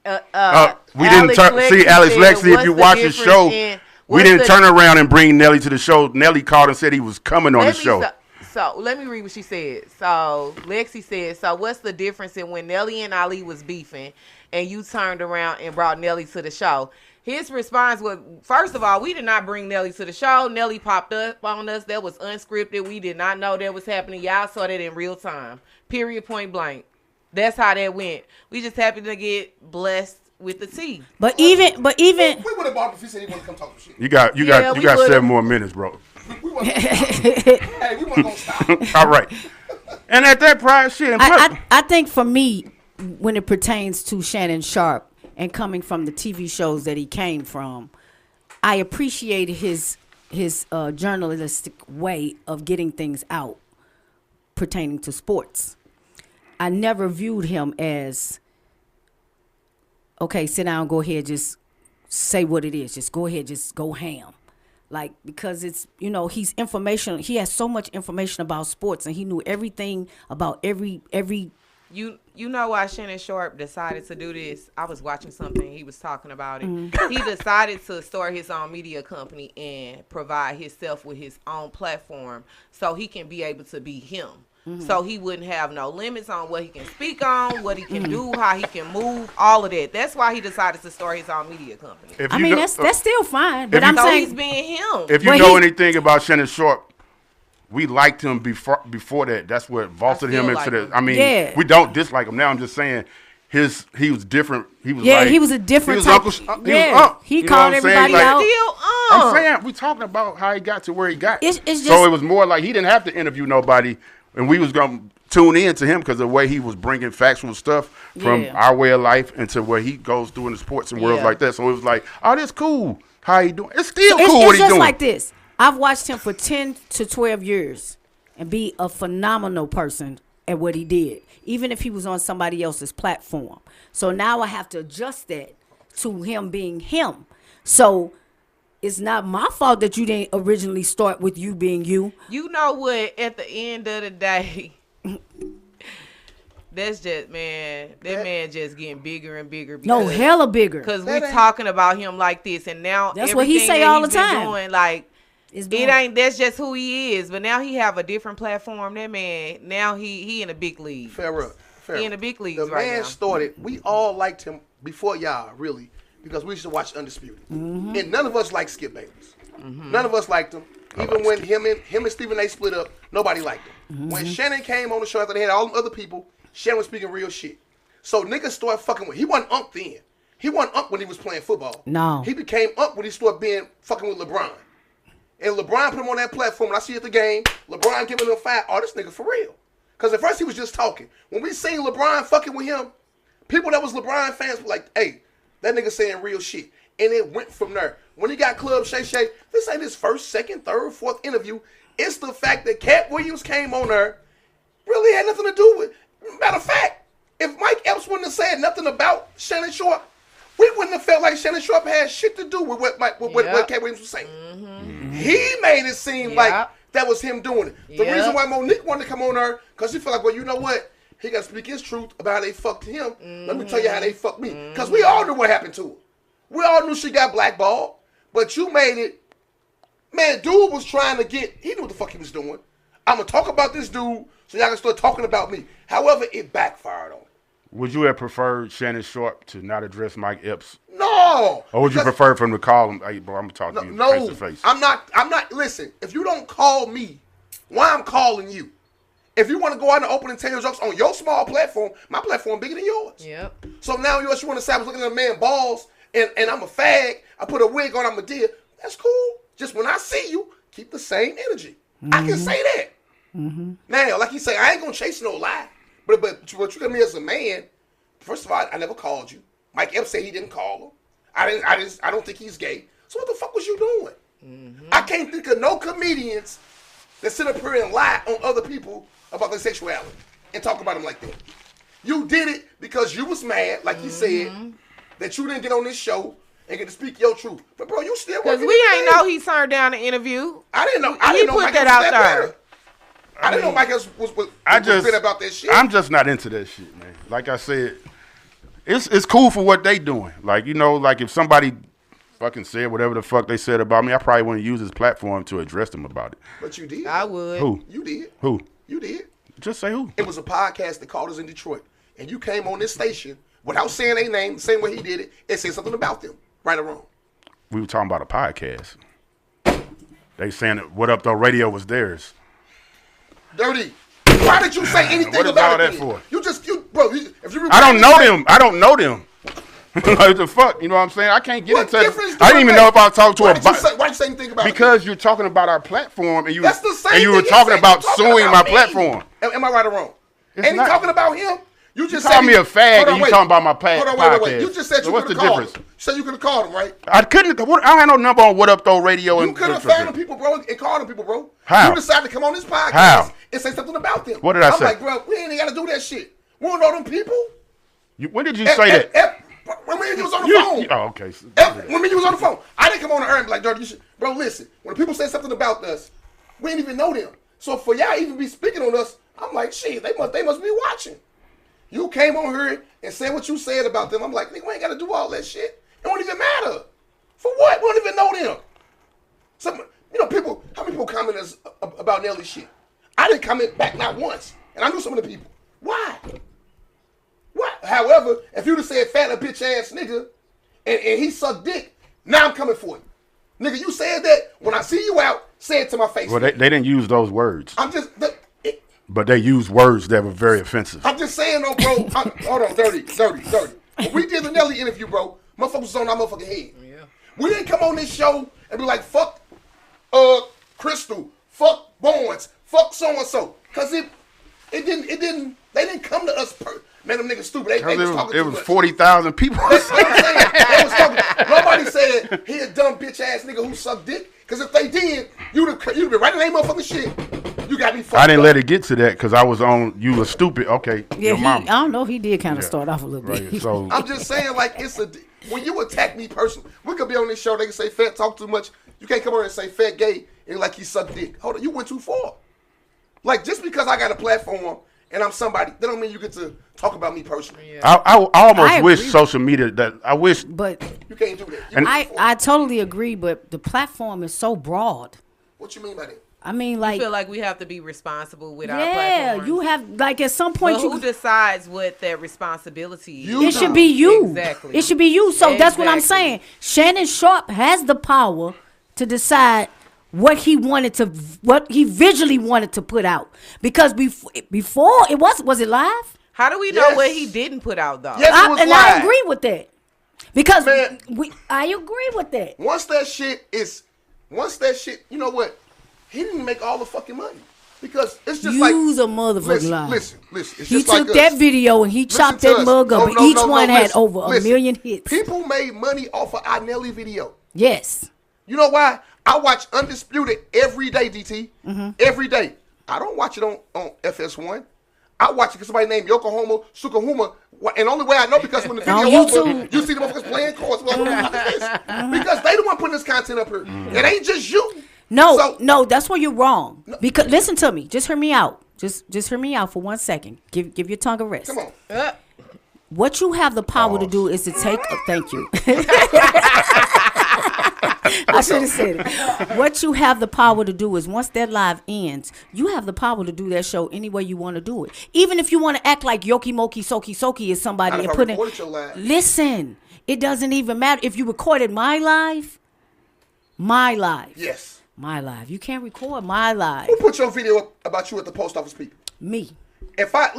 we didn't Alex Lexi. If you watch the show, we didn't turn around and bring Nelly to the show. Nelly called and said he was coming on the show. So let me read what she said. So Lexi said, so what's the difference in when Nelly and Ali was beefing and you turned around and brought Nelly to the show? His response was, first of all, we did not bring Nelly to the show. Nelly popped up on us. That was unscripted. We did not know that was happening. Y'all saw that in real time. Period, point blank. That's how that went. We just happened to get blessed with the tea. But even we would have bought him if he said he wanted to come talk shit. You got 7 more minutes, bro. We wasn't gonna stop. All right. And at that price, shit. I think for me, when it pertains to Shannon Sharp and coming from the TV shows that he came from, I appreciate his journalistic way of getting things out pertaining to sports. I never viewed him as, okay, sit down, go ahead, just say what it is. Just go ahead, just go ham. Like, because it's, he's informational. He has so much information about sports, and he knew everything about every. You know why Shannon Sharp decided to do this? I was watching something. He was talking about it. Mm-hmm. He decided to start his own media company and provide himself with his own platform so he can be able to be him. Mm-hmm. So he wouldn't have no limits on what he can speak on, what he can do, how he can move, all of that. That's why he decided to start his own media company. That's still fine. But I'm saying he's being him. If you know anything about Shannon Sharp, we liked him before that. That's what vaulted him into like the. him. I mean, Yeah. we don't dislike him now. I'm just saying. He was different. He was he was a different he was type. Uncle, Yeah, he was Unc. he You know called what I'm saying? everybody Like, out. Still, I'm saying we talking about how he got to where he got. It's so just- it was more like he didn't have to interview nobody, and we was gonna tune in to him because of the way he was bringing factual stuff from Yeah. our way of life into where he goes through in the sports and worlds Yeah. like that. So it was like, oh, that's cool. How he doing? It's still It's, cool it's what he just doing. like this. I've watched him for 10 to 12 years and be a phenomenal person at what he did, even if he was on somebody else's platform. So now I have to adjust that to him being him. So it's not my fault that you didn't originally start with you being you. You know what? At the end of the day, that's just man. That man just getting bigger and bigger. No, hella bigger. Because That we ain't- talking about him like this, and now That's what he everything say that all he's the been time. Doing, like It's it doing- ain't. That's just who he is. But now he have a different platform. That man now he in a big league. Fair up. Fair He up. in the big leagues The right man now. started. We all liked him before y'all, really, because we used to watch Undisputed, and none of us liked Skip Bayless. None of us liked him. Even when him and Stephen A. split up, nobody liked him. When Shannon came on the show after they had all them other people, Shannon was speaking real shit. So niggas started fucking with. He wasn't Unc then. He wasn't Unc when he was playing football. No. He became Unc when he started being fucking with LeBron. And LeBron put him on that platform. And I see at the game, LeBron giving him fire. Oh, this nigga for real. Because at first he was just talking. When we seen LeBron fucking with him, people that was LeBron fans were like, hey, that nigga saying real shit. And it went from there. When he got Club Shay Shay, this ain't his first, second, third, fourth interview. It's the fact that Cat Williams came on there, really had nothing to do with. Matter of fact, if Mike Epps wouldn't have said nothing about Shannon Sharp, we wouldn't have felt like Shannon Sharp had shit to do with what Yep. Cat Williams was saying. He made it seem like Yep. that was him doing it. The Yep. reason why Monique wanted to come on there, because she felt like, well, you know what? He got to speak his truth about how they fucked him. Let me tell you how they fucked me. Because we all knew what happened to her. We all knew she got blackballed, but you made it. Man, dude was trying to get, he knew what the fuck he was doing. I'm going to talk about this dude so y'all can start talking about me. However, it backfired on him. Would you have preferred Shannon Sharp to not address Mike Epps? No. Or would you because- prefer for him to call him, hey, bro, I'm going to talk to you No, face to face? I'm not, listen, if you don't call me, why I'm calling you? If you want to go out and open and tell your jokes on your small platform, my platform bigger than yours. Yep. So now you want to say I was looking at a man balls and I'm a fag, I put a wig on, I'm a deer. That's cool. Just when I see you, keep the same energy. I can say that. Now, like you say, I ain't gonna chase no lie. But what you got me as a man, first of all, I never called you. Mike Epps said he didn't call him. I don't think he's gay. So what the fuck was you doing? I can't think of no comedians that sit up here and lie on other people about their sexuality and talk about them like that. You did it because you was mad, like you said, that you didn't get on this show and get to speak your truth. But bro, you still Because working we this ain't thing. know he turned down the interview. I didn't know. He put Mike that Epps out was there. better. I didn't know Mike Epps was bitter about that shit. I'm just not into that shit, man. Like I said, it's cool for what they doing. Like, you know, like if somebody fucking said whatever the fuck they said about me, I probably wouldn't use this platform to address them about it. But you did. I would. Who? You did. Who? You did. Just say who. It was a podcast that called us in Detroit, and you came on this station without saying their name, the same way he did it, and said something about them, right or wrong. We were talking about a podcast. They saying that What Up Doe Radio was theirs. Dirty. Why did you say anything What is about all it? that then? for? If you I don't know them. I don't know them. Like the fuck, you know what I'm saying? I can't get What into it. difference do I didn't it even make? know if I talked to Why a did you say, why'd you say anything about it? because you're talking about our platform and you That's the same and you thing were he talking said. about You're talking suing about my me. platform. Am I right or wrong? It's Ain't not- he talking about him? You just call said me a fag and you talking about my Hold on, wait. podcast. You just said So you what's could the have called difference? him. You said you could have called him, right? I couldn't. I don't have no number on What Up Though Radio. You could have found them people, bro, and called them people, bro. How? You decided to come on this podcast How? and say something about them. What did I say? I'm like, bro, we ain't got to do that shit. We don't know them people. When did you say that? When me and you was on the phone. Oh, okay. When me and you was on the phone. I didn't come on the air and be like, Dirty, you should. Bro, listen. When people say something about us, we didn't even know them. So for y'all even be speaking on us, I'm like, shit, they must be watching. You came on here and said what you said about them. I'm like, nigga, we ain't got to do all that shit. It don't even matter. For what? We don't even know them. Some, people, how many people commented about Nelly shit? I didn't comment back not once. And I knew some of the people. Why? What? However, if you'd have said fat a bitch ass nigga and he sucked dick, now I'm coming for you. Nigga, you said that when I see you out Say it to my face. Well, they didn't use those words. I'm just. But they used words that were very offensive. I'm just saying, though, bro. Hold on, dirty. When we did the Nelly interview, bro, motherfuckers was on our motherfucking head. Yeah. We didn't come on this show and be like, fuck Crystal, fuck Bowens, fuck so-and-so. Because they didn't come to us. Man, them niggas stupid. They was talking it too was much. 40,000 people. That's what I'm saying. They was talking. Nobody said, he a dumb bitch ass nigga who sucked dick. Because if they did, you'd have been right in that motherfucking shit. You got me fucked up. I didn't let it get to that because I was on, you were stupid. Okay, Yeah, your mama. I don't know. He did kind of start off a little Right, bit. so I'm just saying, like, when you attack me personally, we could be on this show, they can say fat talk too much. You can't come over and say fat gay and like he sucked dick. Hold on, you went too far. Like, just because I got a platform and I'm somebody, that don't mean you get to talk about me personally. Yeah. I almost I wish agree. social media that I wish. But You can't do that. And- I totally agree. But the platform is so broad. What you mean by that? I mean, I like, feel like we have to be responsible with our yeah, platforms. you have like at some But point who you. decides what that responsibility You It is? should be you. Exactly. It should be you. So that's what I'm Exactly. saying. Shannon Sharp has the power to decide what he visually wanted to put out. Because before it was it live? How do we know Yes. what he didn't put out though? Yes. It was I live. agree with that. Because Man. I agree with that. Once that shit, you know what? He didn't make all the fucking money. Because it's just like. Use a motherfucking lie. Listen. It's He just took like that us. video and he Listen chopped to that us. mug up, No, and no, each no, one no, had listen, over a listen. million hits. People made money off of our Nelly video. Yes. You know why? I watch Undisputed every day, DT. Mm-hmm. Every day. I don't watch it on FS1. I watch it because somebody named Yokohama Sukahuma. And the only way I know because when the video On over, YouTube. you see the motherfuckers playing chords. Because they the one putting this content up here. It ain't just you. No, So- no, that's where you're wrong. Because listen to me. Just hear me out. Just hear me out for 1 second. Give your tongue a rest. Come on. What you have the power to do is to take. Thank you. I should have said it. What you have the power to do is once that live ends, you have the power to do that show any way you want to do it. Even if you want to act like Yoki Moki Soki Soki is somebody Not and if I put in. recorded your live. Listen, it doesn't even matter if you recorded my live. Yes. My live. You can't record my live. Who put your video up about you at the post office, people? Me. If I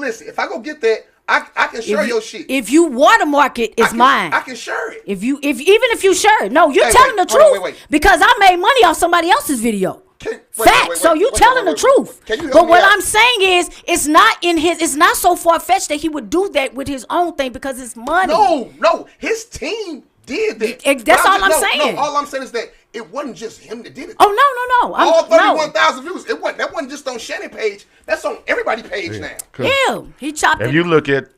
go get that, I can share your shit. If you watermark it, it's mine. I can share it. Even if you share it, no, you're Hey, telling wait, the hold on, truth wait. because I made money off somebody else's video. Fact. So you telling the truth. Can you help But me what out? I'm saying is, it's not so far fetched that he would do that with his own thing because it's money. No, his team did that. That's But all I'm saying. No, all I'm saying is that it wasn't just him that did it. Oh no. All No. 31,000 views. That wasn't just on Shannon page. That's on everybody's page now. 'Cause Yeah, he chopped if it. you look at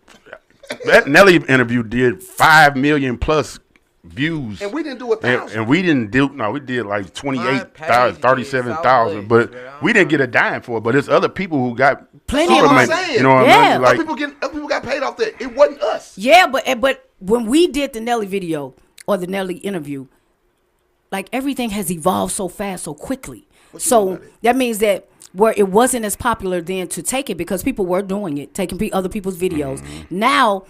that Nelly interview, did 5 million plus views, And we didn't do 1,000. and we didn't do. No, we did like 28,000, pages, 37,000, so but much, but I we didn't get a dime for it. But there's other people who got Plenty super of money, money. You know what Yeah. I mean? Like, Other people got paid off that. It wasn't us. Yeah, but when we did the Nelly video or the Nelly interview, like everything has evolved so fast, so quickly. you mean So by that? that means that where it wasn't as popular then to take it because people were doing it, taking other people's videos. Now,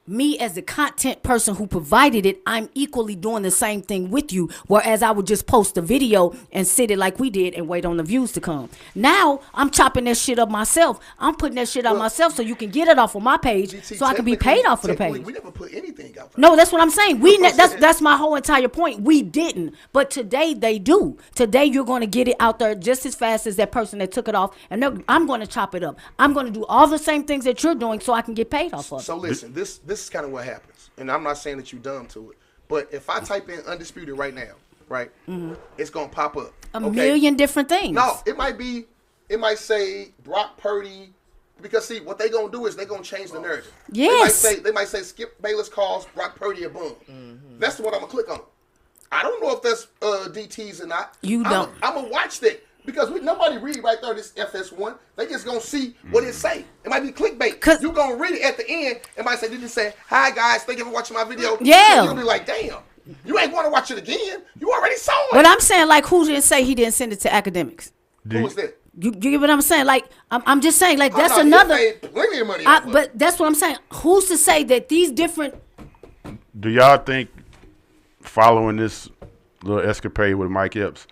me as the content person who provided it, I'm equally doing the same thing with you. Whereas I would just post a video and sit it like we did and wait on the views to come. Now I'm chopping that shit up myself. I'm putting that shit out myself so you can get it off of my page, GT, so I can be paid off of the technically, page. We never put anything out. No, that's what I'm saying. That's my whole entire point. We didn't, but today they do. Today you're going to get it out there just as fast as that person that took it off, and I'm going to chop it up. I'm going to do all the same things that you're doing so I can get paid off of it. So listen, this is kind of what happens, and I'm not saying that you dumb to it, but if I type in Undisputed right now, right, it's gonna pop up A million different things. No, it might say Brock Purdy, because see what they gonna do is they gonna change the narrative. Yes. They might say Skip Bayless calls Brock Purdy a bum. That's what I'm gonna click on. I don't know if that's DTs or not. You don't. I'm gonna watch that. Because nobody read right there this FS1. They just gonna see what it say. It might be clickbait. You gonna read it at the end. It might say, did it say, hi guys, thank you for watching my video. Yeah. You'll be like, damn, you ain't wanna watch it again. You already saw it. But I'm saying, like, who didn't say he didn't send it to academics? Who was that? You get what I'm saying? Like, I'm just saying, like, that's Oh, no, he another. made plenty of money off of it. But that's what I'm saying. Who's to say that these different? do y'all think following this little escapade with Mike Epps,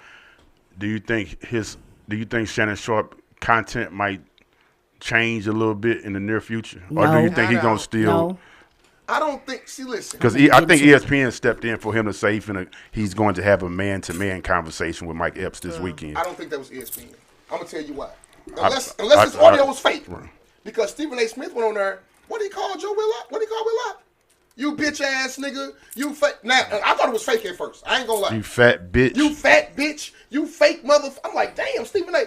Do you think Shannon Sharp content might change a little bit in the near future, or do you think he's gonna still? No. I don't think. See, listen. Because I think ESPN stepped in for him to say he's going to have a man-to-man conversation with Mike Epps this weekend. I don't think that was ESPN. I'm gonna tell you why. Unless this audio was fake, because Stephen A. Smith went on there. What did he call Joe Willock? What did he call Willock? You bitch ass nigga. You fake. Now I thought it was fake at first. I ain't gonna lie. You fat bitch. You fat bitch. You fake motherfucker. I'm like, damn, Stephen A.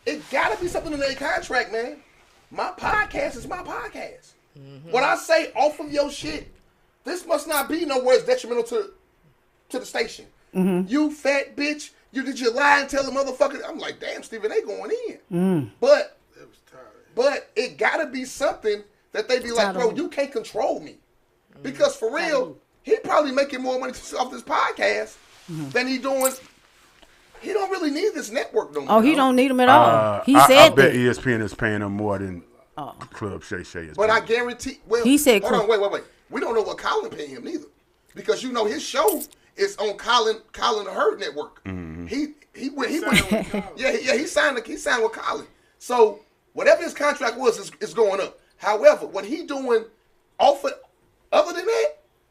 It gotta be something in their contract, man. My podcast is my podcast. Mm-hmm. What I say off of your shit, this must not be nowhere detrimental to the station. Mm-hmm. You fat bitch. Did you lie and tell the motherfucker? I'm like, damn, Stephen A. going in. But it gotta be something that they be like, bro, you can't control me. Because for real, he probably making more money off this podcast than he doing. He don't really need this network no more. Oh, he don't need him at all. He said I bet that. ESPN is paying him more than Club Shay Shay is. But I guarantee. Well, he said, hold on, wait. We don't know what Colin paying him neither, because you know his show is on Colin the Herd Network. Mm-hmm. He went. He signed with Colin. So whatever his contract was is going up. However, what he doing other than that,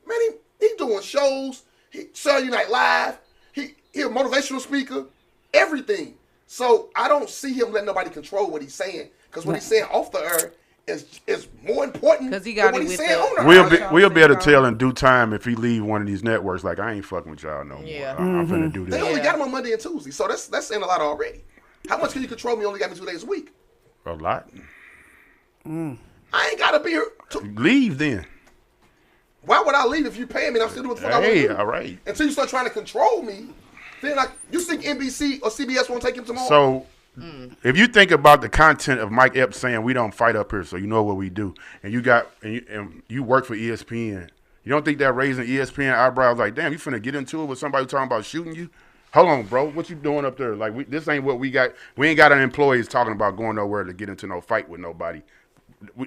man, he doing shows. He Saturday Night Live. He a motivational speaker. Everything. So I don't see him letting nobody control what he's saying, because what he's saying off the air is more important than what he's saying on the air. We'll be able to tell in due time if he leave one of these networks. Like, I ain't fucking with y'all no more. I'm finna do this. They only got him on Monday and Tuesday, so that's saying a lot already. How much can you control me? You only got me 2 days a week. A lot. I ain't gotta be here. Leave then. Why would I leave if you pay me and I'm still doing the fuck I want to do? All right. Until you start trying to control me, then you think NBC or CBS won't take him tomorrow? So, if you think about the content of Mike Epps saying we don't fight up here, so you know what we do, and you work for ESPN, you don't think that raising ESPN eyebrows like, damn, you finna get into it with somebody talking about shooting you? Hold on, bro. What you doing up there? Like, this ain't what we got. We ain't got an employees talking about going nowhere to get into no fight with nobody.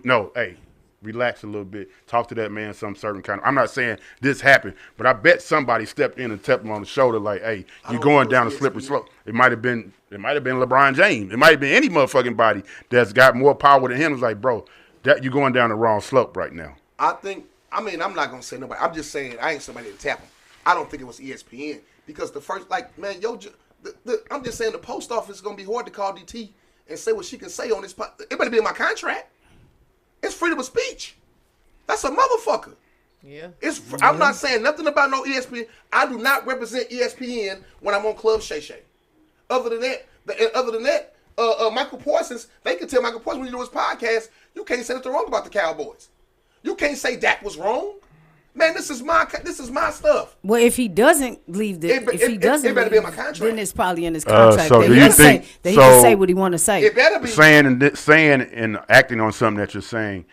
No, hey. Relax a little bit. Talk to that man some certain kind of. I'm not saying this happened, but I bet somebody stepped in and tapped him on the shoulder like, "Hey, you going down a slippery slope." It might have been LeBron James. It might have been any motherfucking body that's got more power than him. It's like, bro, that you going down the wrong slope right now. I'm not gonna say nobody. I'm just saying I ain't somebody to tap him. I don't think it was ESPN, because the first, like, man, I'm just saying the post office is gonna be hard to call DT and say what she can say on this. It better be in my contract. It's freedom of speech. That's a motherfucker. Yeah. I'm not saying nothing about no ESPN. I do not represent ESPN when I'm on Club Shay Shay. Other than that, Michael Parsons, they can tell Michael Parsons when you do his podcast, you can't say nothing wrong about the Cowboys. You can't say Dak was wrong. Man, this is my stuff. Well, if he doesn't leave it better be in my contract. Then it's probably in his contract so that he can say what he want to say. It better be saying and acting on something that you're saying.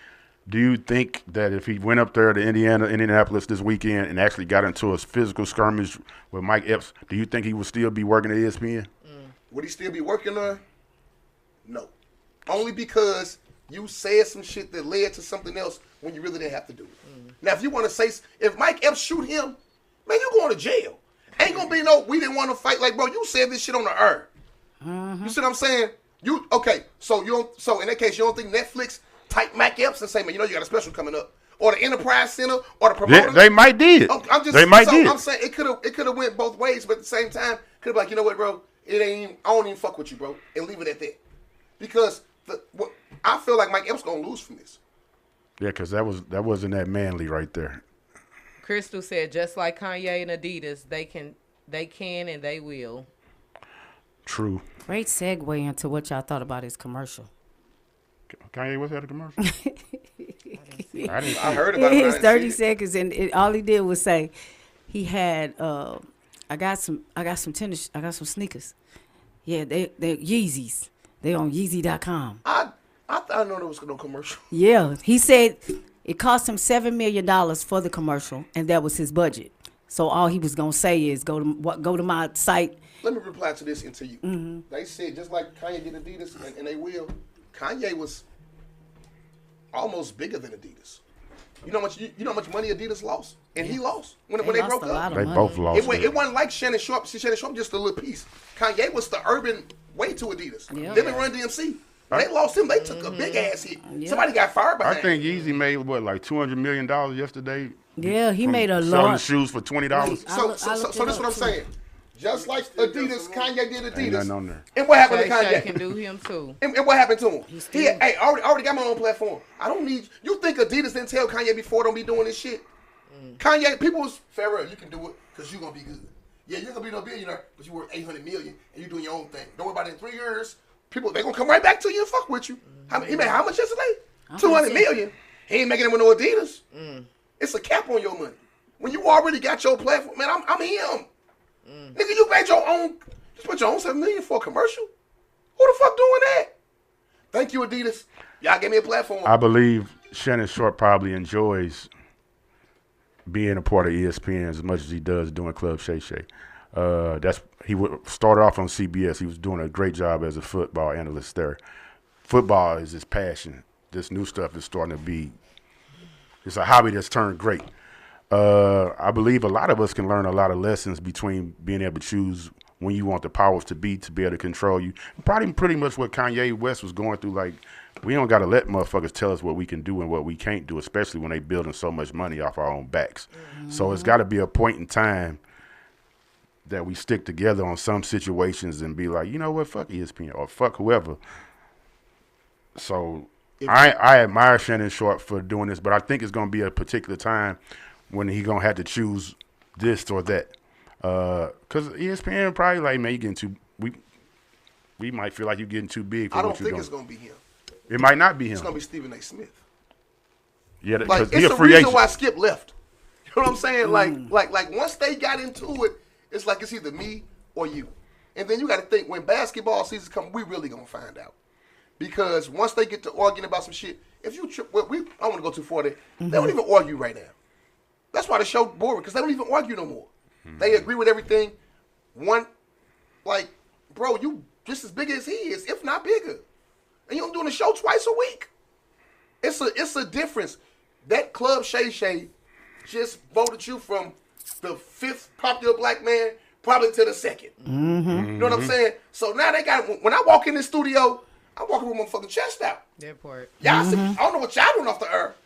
Do you think that if he went up there to Indianapolis this weekend and actually got into a physical skirmish with Mike Epps, do you think he would still be working at ESPN? Would he still be working there? No, only because you said some shit that led to something else when you really didn't have to do it. Now, if you want to say, if Mike Epps shoot him, man, you going to jail. Ain't gonna be no, we didn't want to fight. Like, bro, you said this shit on the air. You see what I'm saying? So in that case, you don't think Netflix type Mike Epps and say, man, you know you got a special coming up, or the Enterprise Center, or the promoter? They might did. I'm saying it could have went both ways, but at the same time, could have like, you know what, bro? I don't even fuck with you, bro, and leave it at that. Because I feel like Mike Epps gonna lose from this. Yeah, because that wasn't that manly right there. Crystal said, just like Kanye and Adidas, they can and they will. True. Great segue into what y'all thought about his commercial. Kanye was at a commercial. I heard about it. His 30 seconds, and all he did was say he had I got some tennis, I got some sneakers. Yeah, they're Yeezys. They on Yeezy.com. I thought I know there was no commercial. Yeah, he said it cost him $7 million for the commercial, and that was his budget. So all he was gonna say is go to my site. Let me reply to this into you. Mm-hmm. They said just like Kanye did Adidas, and they will. Kanye was almost bigger than Adidas. You know how much money Adidas lost, and he lost when they lost broke a lot up. of They money. both lost. It wasn't like Shannon Sharp. See, Shannon Sharp just a little piece. Kanye was the urban way to Adidas. Yeah. Them and Run DMC. When they lost him, they took a big ass hit. Somebody got fired behind. I think Yeezy made what, like $200 million yesterday. Yeah, he from made a selling lot. shoes for $20. I looked So this it is what I'm up, saying. Just like Adidas, Kanye did Ain't nothing on Adidas. there. And what happened Shay to Shay Kanye? can do him too. And what happened to him? still- Hey, I already got my own platform. I don't need. You think Adidas didn't tell Kanye before don't be doing this shit? Kanye, people was Farrell. You can do it because you're gonna be good. Yeah, you're gonna be no billionaire, but you worth $800 million and you're doing your own thing. Don't worry about it. In 3 years, people they gonna come right back to you and fuck with you. He made how much yesterday? $200 million. He ain't making it with no Adidas. It's a cap on your money. When you already got your platform, man, I'm him. Nigga, you made your own. Just put your own $7 million for a commercial. Who the fuck doing that? Thank you, Adidas. Y'all gave me a platform. I believe Shannon Sharp probably enjoys being a part of ESPN as much as he does doing Club Shay Shay. Started off on CBS. He was doing a great job as a football analyst there. Football is his passion. This new stuff is starting to be. It's a hobby that's turned great. I believe a lot of us can learn a lot of lessons between being able to choose when you want the powers to be able to control you. Probably pretty much what Kanye West was going through. Like, we don't got to let motherfuckers tell us what we can do and what we can't do, especially when they building so much money off our own backs. So it's got to be a point in time that we stick together on some situations and be like, you know what, fuck ESPN or fuck whoever. So I admire Shannon Sharp for doing this, but I think it's going to be a particular time when he's going to have to choose this or that. Because ESPN probably like, man, you getting too we might feel like you're getting too big for I don't what you're think doing. it's gonna be him. It might not be him. It's gonna be Stephen A. Smith. Yeah, Like because it's he's a the free reason agent. why Skip left. You know what I'm saying? Like once they got into it, it's like it's either me or you. And then you got to think when basketball season comes, we really gonna find out. Because once they get to arguing about some shit, if you trip, I don't want to go too far there. They don't even argue right now. That's why the show boring because they don't even argue no more. They agree with everything. One, like, bro, you just as big as he is, if not bigger, and you're doing a show twice a week. It's a difference. That Club Shay Shay just voted you from the 5th popular black man probably to the 2nd. You know what I'm saying? So now they got. When I walk in the studio, I'm walking with my fucking chest out. That part. Y'all see, I don't know what y'all doing off the earth.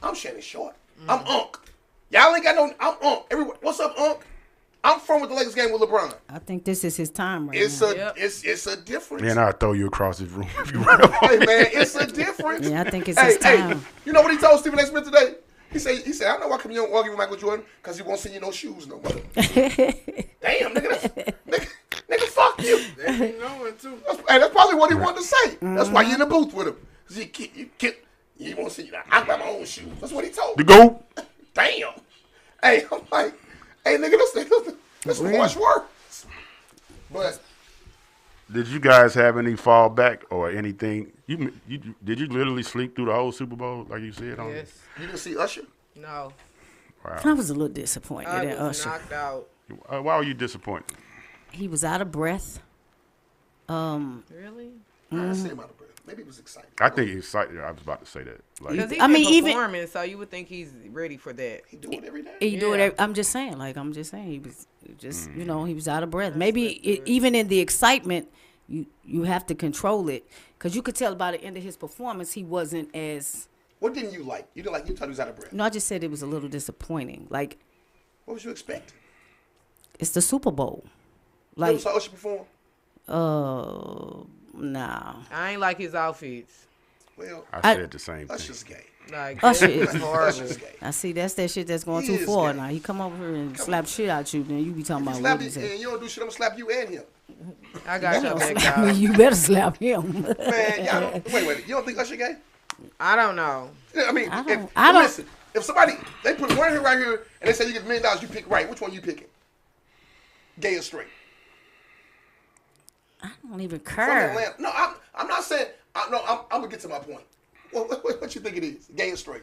I'm Shannon Short. I'm Unc. Y'all ain't got no. I'm Unc. Everyone, what's up, Unc? I'm from with the Lakers game with LeBron. I think this is his time right It's now. it's a difference. Man, I'll throw you across this room if you run up on Hey me. man, it's a difference. Yeah, I think it's his time. You know what he told Stephen A. Smith today? He said, I know why come you don't argue with Michael Jordan because he won't send you no shoes no more. Damn, nigga, fuck you. They be knowing too. That's probably what he wanted to say. That's why you in the booth with him. 'Cause you won't see you. I got my own shoes. That's what he told To me. go. Damn. Hey, I'm like, hey nigga, this some harsh words. But Did you guys have any fallback or anything? You did you literally sleep through the whole Super Bowl like you said? On Yes. you didn't see Usher? No. I was a little disappointed I in was Usher. knocked out. Why were you disappointed? He was out of breath. Really? I didn't see him out of breath. Maybe he was excited. I think he's excited. I was about to say that. Like, Because he's I mean, been even- performing, so you would think he's ready for that. He do it every day. He do Yeah. it. I'm just saying. He was just, he was out of breath. Maybe even in the excitement, you have to control it because you could tell by the end of his performance he wasn't as. What didn't you like? You didn't like. You thought he was out of breath. No, I just said it was a little disappointing. Like What was you expecting? it's the Super Bowl. You ever Like saw Usher perform? nah. I ain't like his outfits. Well, I said the same thing. Usher's gay. Like, Usher that was is- horrible. Usher's gay. I see that's that shit that's going He too is far gay. now. He come over here and slap shit out you, then you be talking If about you slap what you he said. and you don't do shit, I'm gonna slap you and him. I got your back I mean, out. you better slap him. Man, y'all don't, wait. You don't think Usher gay? I don't know. I mean, I if, don't- listen, if somebody, they put one here right here and they say you get $1 million, you pick right. Which one you picking? Gay or straight? I don't even From care. Atlanta. No, I'm not saying, I'm gonna get to my point. What you think it is? Gay or straight?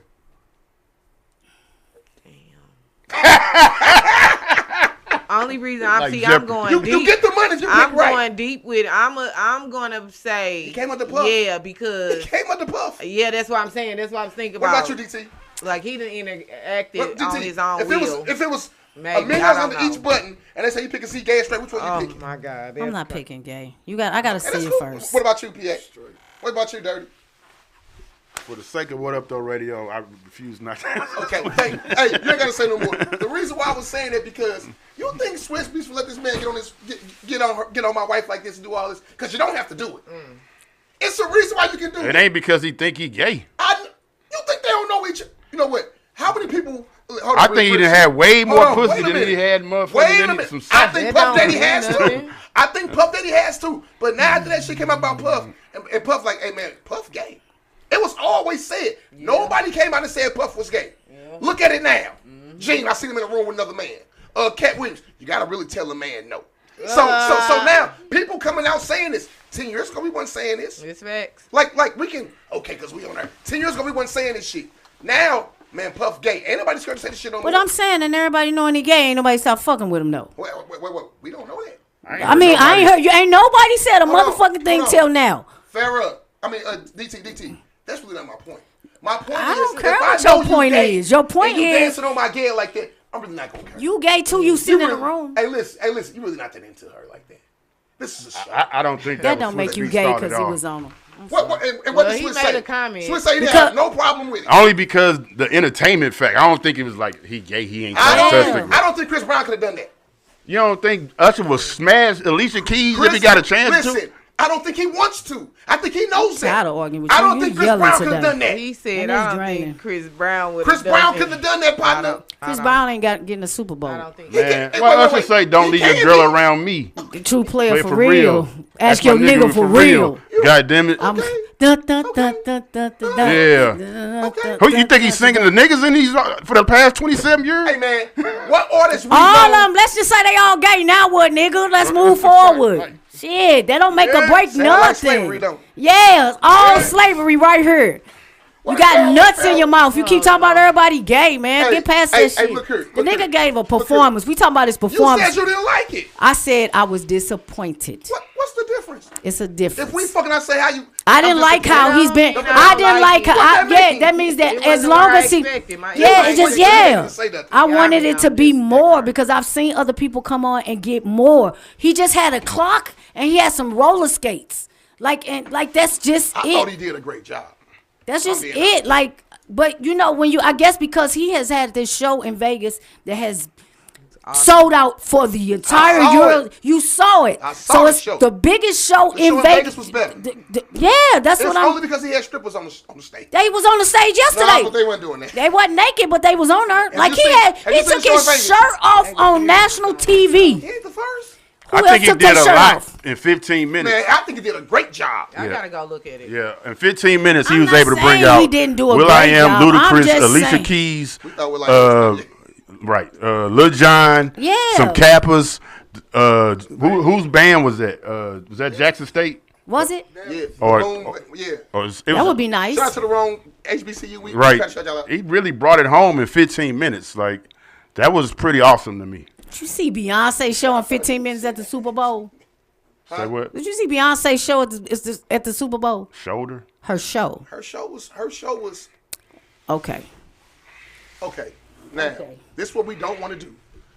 Only reason Like I'm Jeopardy. going You deep. get the money if you pick I'm right. going deep with. I'm gonna say. He came under Puff. Yeah, He because came under Puff. yeah, that's what I'm saying. That's what I'm thinking What about. about you, DT? Like he done interacted Well, on his own if will. It was Maybe, $1 million I don't under know. each button, and they say you pick a C, gay or straight, which one you Oh picking? my God. I'm not picking gay. I gotta And see that's it cool. first. What about you, PA? What about you, Dirty? For the sake of What Up Doe Radio, I refuse not to. Okay, hey, you ain't gotta say no more. The reason why I was saying that because you think Swiss Beats will let this man get on my wife like this and do all this? Because you don't have to do it. It's the reason why you can do it. It ain't because he think he gay. You think they don't know each other? You know what? How many people? Hold on, I think he done had way more pussy than he had Wait a motherfucking minute. some I sex. think That Puff don't Daddy mean has nothing. to. I think Puff Daddy has to. But now after that shit came out about Puff, and Puff like, hey man, Puff gay. It was always said. Nobody came out and said Puff was gay. Look at it now. Gene, I seen him in a room with another man. Cat Williams, you gotta really tell a man no. So now people coming out saying this. 10 years ago we wasn't saying this. It's facts. Like we can because we on there. 10 years ago we wasn't saying this shit. Now, man, Puff gay. Ain't nobody scared to say this shit no more. But I'm saying, and everybody knowing he gay, ain't nobody stop fucking with him though. Wait. We don't know that. I mean, I ain't heard you. Ain't nobody said a Hold on, motherfucking thing hold on. till now. Fair up. I mean, DT. That's really not my point. My point I is, don't if care I what know your point gay is. Your point and you is- dancing on my gay like that, I'm really not gonna care. You gay too? You sitting in the really- room? Hey, listen. You really not that into her like that. This is a show. I don't think That was don't make Swiss you Beats gay started because he off. was on him. What Well, what did he Swiss made say? a comment. Swiss say he Because- had no problem with it. Only because the entertainment fact. I don't think it was like he gay. He ain't suspect. I don't think Chris Brown could have done that. You don't think Usher will smash Alicia Keys if he got a chance listen, I don't think he wants to. I think he knows that. Tired of arguing with I you. don't You think Chris yelling Brown could have today. done that. He said, And I it's don't draining. think Chris Brown would. Chris Brown couldn't have done that, partner. Chris Brown ain't getting a Super Bowl. I don't think. to. Man, well, Usher say, "Don't leave your girl around me." True player Play for real. Ask That's your my nigga for real. God damn it. I'm. Okay. Dun, dun, dun, dun, dun, dun, dun, Yeah. dun, Okay. Who you think he's singing the niggas in these for the past 27 years? Hey man, what artists we All know? of them. Let's just say they all gay. Now what, nigga? Let's move forward. Shit, that don't make Yeah, or break sound like nothing. slavery, don't it? Yeah, all Yeah. slavery right here. You What got the nuts hell? in your mouth. You keep talking about everybody gay, man. Hey, Get past hey, that hey, shit. look here, The look nigga here. gave a Look here. performance. We talking about his You performance. said you didn't like it. I said I was disappointed. What's the difference? It's a difference. If we fucking I say how you, I didn't I'm like how disappointed. he's been. Don't I didn't like like it. how. What that Yeah, mean? that means that It as wasn't long what I as he. expected. Yeah, Everybody it's just didn't say that. I Yeah, wanted I it to mean, be I'm just more that because I've seen other people come on and get more. He just had a clock and he had some roller skates. Like that's just I it. thought he did a great job. That's just being it. Like, but you know, I guess because he has had this show in Vegas that has sold out for the entire saw year. it. You saw it. I saw so the it's show. the biggest show The in show in Vegas. Vegas was better. Yeah, that's It's what only I'm. because he had strippers on the stage. They was on the stage No, yesterday. but they weren't doing that. They wasn't naked, but they was on her. Like you seen- have he you seen took the show his in Vegas? shirt off on national TV. He ain't the first. Who I else think he took did their a shirt lot off? in 15 minutes. Man, I think he did a great job. I Yeah. gotta go look at it. Yeah, in 15 minutes, he I'm was not able to bring saying out he didn't do a Will great I Am, job. I'm Ludacris, just Alicia saying. Keys, We thought we like right, Lil Jon, Yeah. some Kappas. Whose band was that? Was that Jackson State? Was it? yeah. Or- Yeah. Or it That would be nice. Shout out to the wrong HBCU. We right. try to shout y'all out. He really brought it home in 15 minutes. Like that was pretty awesome to me. Did you see Beyonce show in 15 minutes at the Super Bowl? Say what? Did you see Beyonce show at the Super Bowl? Shoulder. Her show. Her show was Okay. okay. Now, this is what we don't want to do.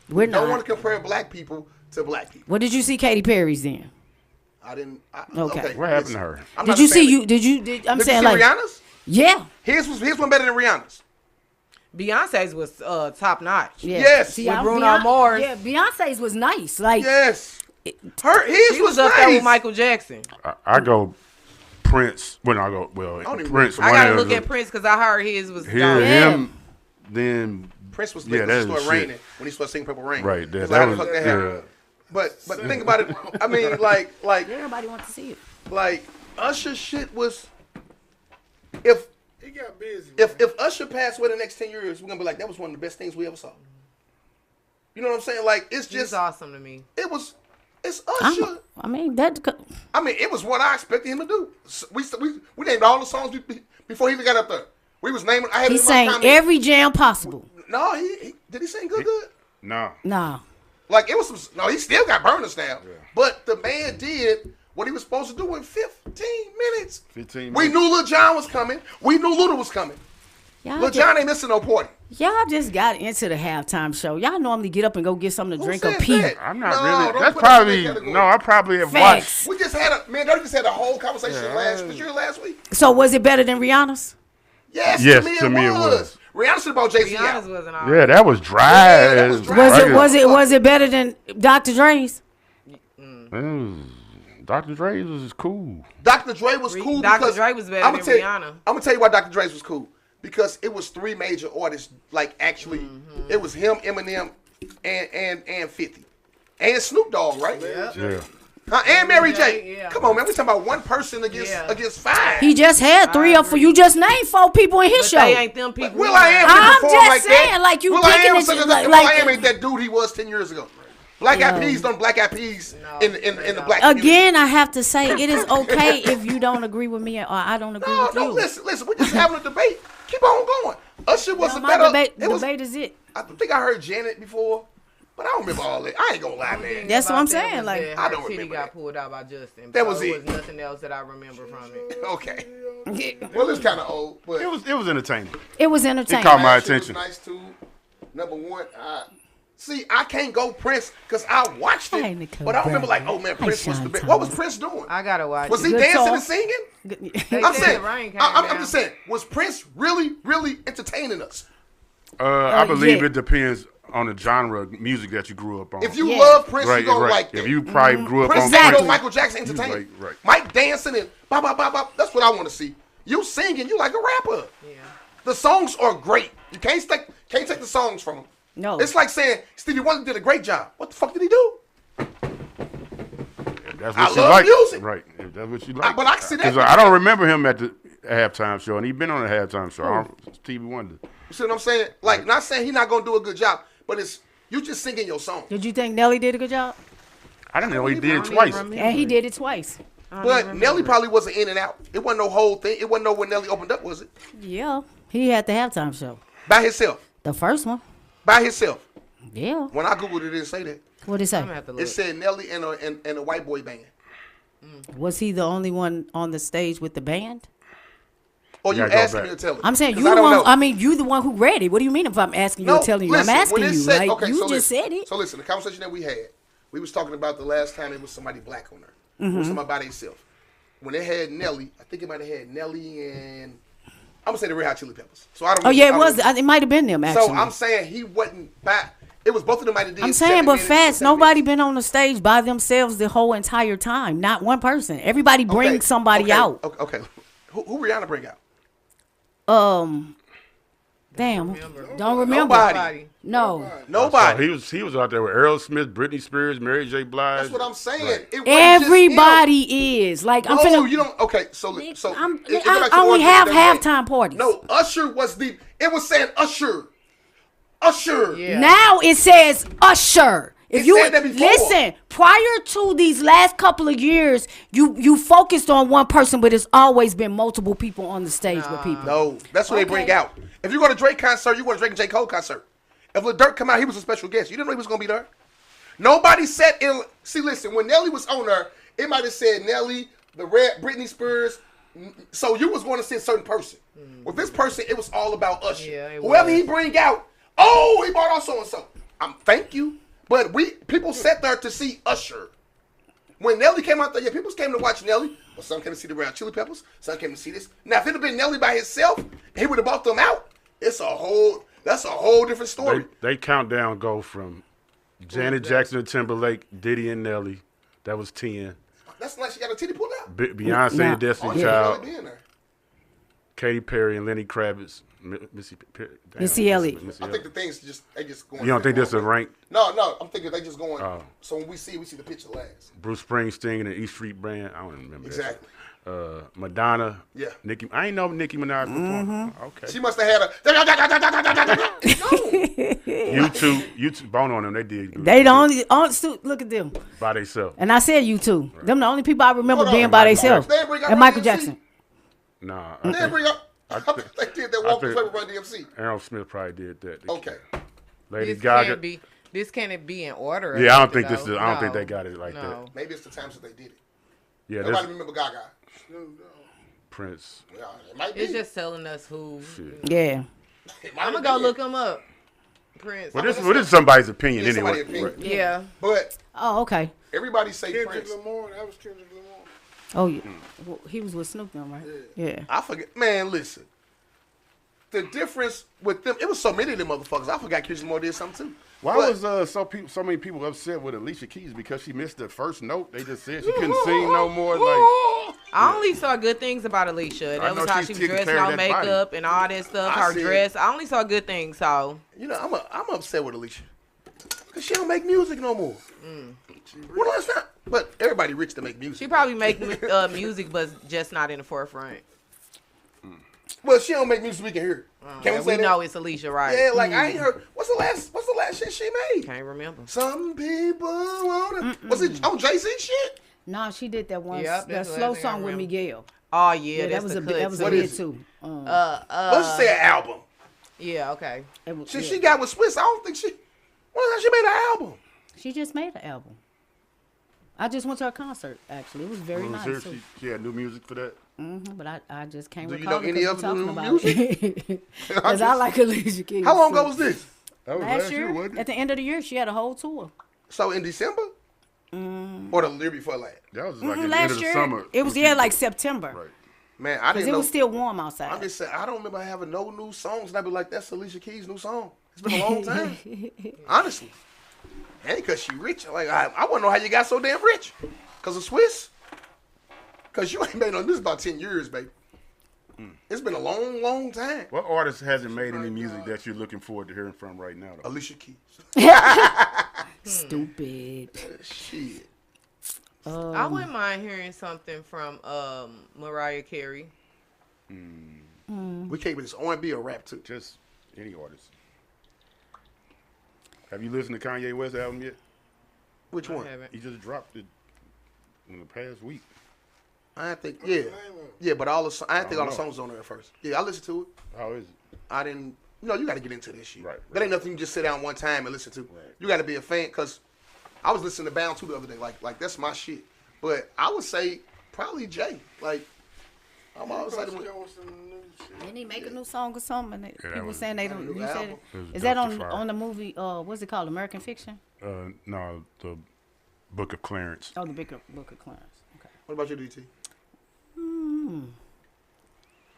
We're Don't want not. to compare black people to black people. What did you see Katy Perry's then? I didn't. Okay. What happened to her? I'm Did not you a fan see of- I'm Did you saying see like Rihanna's? yeah. His one better than Rihanna's. Beyonce's was top notch. Yeah. Yes. See, With I- Bruno Beyonce- Mars. Yeah, Beyonce's was nice. Like Yes. His She was up nice. there with Michael Jackson. I go Prince. When I go, don't even- Prince. I one gotta of look the- at Prince because I heard his was Hear dope. Yeah. him, then Prince was Yeah, lit that when is it started shit. raining. When he started singing Purple Rain. right It's there. like, That how the was fuck that happened? But think about it. I mean, like everybody wants to see it. like Usher shit was. If He got busy. if Usher passed away the next 10 years, we're gonna be like, that was one of the best things we ever saw. You know what I'm saying? Like it's He's just awesome to me. it's Usher. I mean that. I mean, it was what I expected him to do. We named all the songs before he even got up there. We was naming. I had He it in my sang comments. every jam possible. No, he did he sing good? no. Nah. Like it was some. No, he still got burners now. But the man did what he was supposed to do in 15 minutes. 15 We minutes. knew Lil Jon was coming. We knew Luda was coming. Lil Jon ain't missing no party. Y'all just got into the halftime show. Y'all normally get up and go get something to drink or said pee. that? I'm not No, really. don't That's put us in that probably category. no. I probably have Facts. watched. We just had a whole conversation was you here last week? So was it better than Rihanna's? Yes, Yes, to me it was. Rihanna should have bought Jay-Z Rihanna's out. wasn't all. Yeah, that was dry. Yeah, that was dry. Was it better than Dr. Dre's? Dr. Dre's was cool. Dr. Dre was cool Dr. because Dre was better I'ma than tell you- Rihanna. I'm gonna tell you why Dr. Dre's was cool. Because it was 3 major artists, like actually, it was him, Eminem, and 50. And Snoop Dogg, right? Yeah. And Mary J. yeah. Come on, man. We talking about one person against 5. He just had 3 or 4. You just named 4 people in his But show. they ain't them people. Will I Am I'm didn't perform just like saying, that. like, you Will I picking Am, it- Will like- I Am ain't that dude he was 10 years ago. Black Eyed Peas done Black Eyed Peas in the black community. Again, I have to say, it is okay if you don't agree with me or I don't agree with No, you. listen. We're just having a debate. Keep on going. Usher was No, a my better. debate is it. I think I heard Janet before, but I don't remember all that. I ain't gonna lie, man. That's what I'm saying, like, I I don't don't remember got that. pulled out by Justin. That so was it. it. Was nothing else that I remember from it. Okay. Well, it's kind of old, but It was entertaining. It was It entertaining. caught my Last shit was attention. nice too. Number one, see, I can't go Prince because I watched Hey, it, Nicole but I don't remember like, Bradley. oh man, Hey, Prince was Sean the best. What was Thomas. Prince doing? I gotta watch. Was he it. Good dancing talk. and singing? They I'm said saying, the rain came I'm down. just saying, was Prince really entertaining us? I believe yeah. it depends on the genre of music that you grew up on. If you Yeah. love Prince, right, you're gonna right. like that. If you probably grew up Prince on ain't Exactly. no Michael Jackson entertainment. Right. Mike dancing and bop, bop, bop, bop. That's what I want to see. You singing, you like a rapper. Yeah. The songs are great. You can't take the songs from him. No. It's like saying Stevie Wonder did a great job. What the fuck did he do? If that's I what you love like. music. Right. If that's what you like. But I can see that. 'Cause I don't remember him at the halftime show, and he's been on the halftime show. Stevie Wonder. You see what I'm saying? Like, not saying he's not gonna do a good job, but it's you just singing your song. Did you think Nelly did a good job? I didn't know he did it don't twice. even remember. And he did it twice. But Nelly probably wasn't in and out. It wasn't no whole thing. It wasn't no when Nelly opened up, was it? Yeah. He had the halftime show. By himself. The first one. By himself. Yeah. When I googled it, it didn't say that. What did it say? I'm gonna have to look. It said Nelly and a white boy band. Was he the only one on the stage with the band? Or you gotta go asking back. me to tell it? I'm saying 'Cause you I the don't one. know. I mean, you the one who read it. What do you mean if I'm asking you or telling you? listen, I'm when asking it you. said- Like okay, you so just listen. said it. So listen, the conversation that we had, we was talking about the last time it was somebody black on there. It was somebody by themselves. When they had Nelly, I think it might have had Nelly and I'm gonna say the Red Hot Chili Peppers. So I don't. Oh yeah, I it don't was. remember. It might have been them actually. So I'm saying he wasn't back. It was both of them might have did. I'm 7 saying, but minutes, fast. 7 Nobody minutes. been on the stage by themselves the whole entire time. Not one person. Everybody brings Okay, somebody okay, out. Okay. Who Rihanna bring out? Damn. Don't remember. Nobody. No. Nobody. He was out there with Aerosmith, Britney Spears, Mary J. Blige. That's what I'm saying. Right. It wasn't just him. Everybody is like I'm No, finna. you don't. Okay, so it go I back to the only one have that way. halftime parties. No, Usher was the. It was saying Usher. Usher. Yeah. Now it says Usher. If It you said that before. listen, prior to these last couple of years, you focused on one person, but it's always been multiple people on the stage with people. No, that's what they bring Okay. out. If you go to Drake concert, you go to Drake and J. Cole concert. If Lil Durk come out, he was a special guest. You didn't know he was gonna be there. Nobody said in. See, listen, when Nelly was on there, it might have said Nelly, the Red, Britney Spears. So you was going to see a certain person. With this person, it was all about Usher. Yeah, it Whoever was. he bring out, oh, he brought out so and so. Thank you, but people sat there to see Usher. When Nelly came out there, yeah, people came to watch Nelly. Well, some came to see the Red Hot Chili Peppers. Some came to see this. Now, if it had been Nelly by himself, he would have bought them out. That's a whole different story. They countdown go from Janet Jackson and Timberlake, Diddy and Nelly. That was 10. That's like she got a titty pulled out. Beyonce Nah. and Destiny Oh, yeah, Child, Nelly being there. Katy Perry and Lenny Kravitz, Missy Elliott. I think the things they just going. You don't think that's a rank? No, I'm thinking they just going. Oh. So when we see the picture last. Bruce Springsteen and the E Street Band. I don't remember Exactly. that. Madonna. Yeah. Nicki. I ain't know Nicki Minaj performed. Okay. She must have had a. You two, Bone on them. They did good. They the only look at them. by themselves. And I said you too. Them the only people I remember Hold on. being by They themselves. bring out And Run Michael DMC. Jackson. Nah. They bring up. They did that walk think- and play with Run DMC. Aerosmith probably did that. Okay. Lady This Gaga. can't be. This can't be in order. Yeah, I don't or think this nothing, is. I don't think though. they got it like No. that. Maybe it's the times that they did it. Yeah, Nobody this remember Gaga. Prince. Yeah, it might be. It's just telling us who. Yeah. I'm gonna go look him up. Prince. Well, this is somebody's opinion Yeah, anyway. somebody's opinion. Right. Yeah. But Oh, okay. everybody say Kendrick Prince. Lamar. That was Kendrick Lamar. Oh, yeah. Well, he was with Snoop then, right? Yeah. I forget. Man, listen. The difference with them, it was so many of them motherfuckers. I forgot Kendrick Lamar did something too. Why But- was so many people upset with Alicia Keys because she missed the first note? They just said she couldn't sing no more. Like I only saw good things about Alicia. I That was know how she's she was taking dressed, care of no that makeup and all that stuff. I Her said- dress. I only saw good things. So You know, I'm upset with Alicia. Because she don't make music no more. Well, that's not. But everybody rich to make music. she probably make music, but just not in the forefront. Well, she don't make music we can hear. Can And we say that? know it's Alicia, right? Yeah, like I ain't heard. What's the last shit she made? Can't remember. Some people wanna. Was it on Jay-Z shit? No, she did that one, Yep, that that's the slow last thing I song with remember. Miguel. Oh Yeah, yeah, that that's was the a cut. that was a What hit is it? too. Let's just say an album. Yeah, okay. It was- Since yeah. she got with Swiss, I don't think she. Well, she made an album. She just made an album. I just went to her concert. Actually, it was very nice. seriously, Too. she had new music for that. But I just can't Do you recall know it any 'cause of we're the talking new about it. Because I like Alicia Keys. How long too. ago was this? That was Last year, wasn't at it? the end of the year, she had a whole tour. So in December? Or the year before last? That was like at the end Last of the year, summer. it was when she- like September. Right. Man, I Because didn't it know. was still warm I'm outside. just saying, I don't remember having no new songs. And I'd be like, that's Alicia Keys' new song. It's been a long time. Honestly. And because she rich. Like, I want to know how you got so damn rich. Because of Swiss? Because you ain't been on this about 10 years, baby. It's been a long, long time. What artist hasn't made any music that you're looking forward to hearing from right now? Though? Alicia Keys. Stupid. Shit. I wouldn't mind hearing something from Mariah Carey. We can't with this R&B or rap, too. Just any artist. Have you listened to Kanye West's album yet? Which one? I haven't. He just dropped it in the past week. I think, yeah. Yeah, but all the I didn't think all the know. songs was on there at first. Yeah, I listened to it. How is it? I didn't. You know, you got to get into this shit. Right, That ain't nothing you just sit down one time and listen to. Right. You got to be a fan because I was listening to Bound 2 the other day. Like that's my shit. But I would say probably Jay. Like I'm always like, Didn't he make a new song or something? And that people was- saying they don't. New You said album. It was is that Justifier. on the movie? What's it called? American Fiction? No, the Book of Clarence. Oh, the Book of Clarence. Okay. what about you, DT?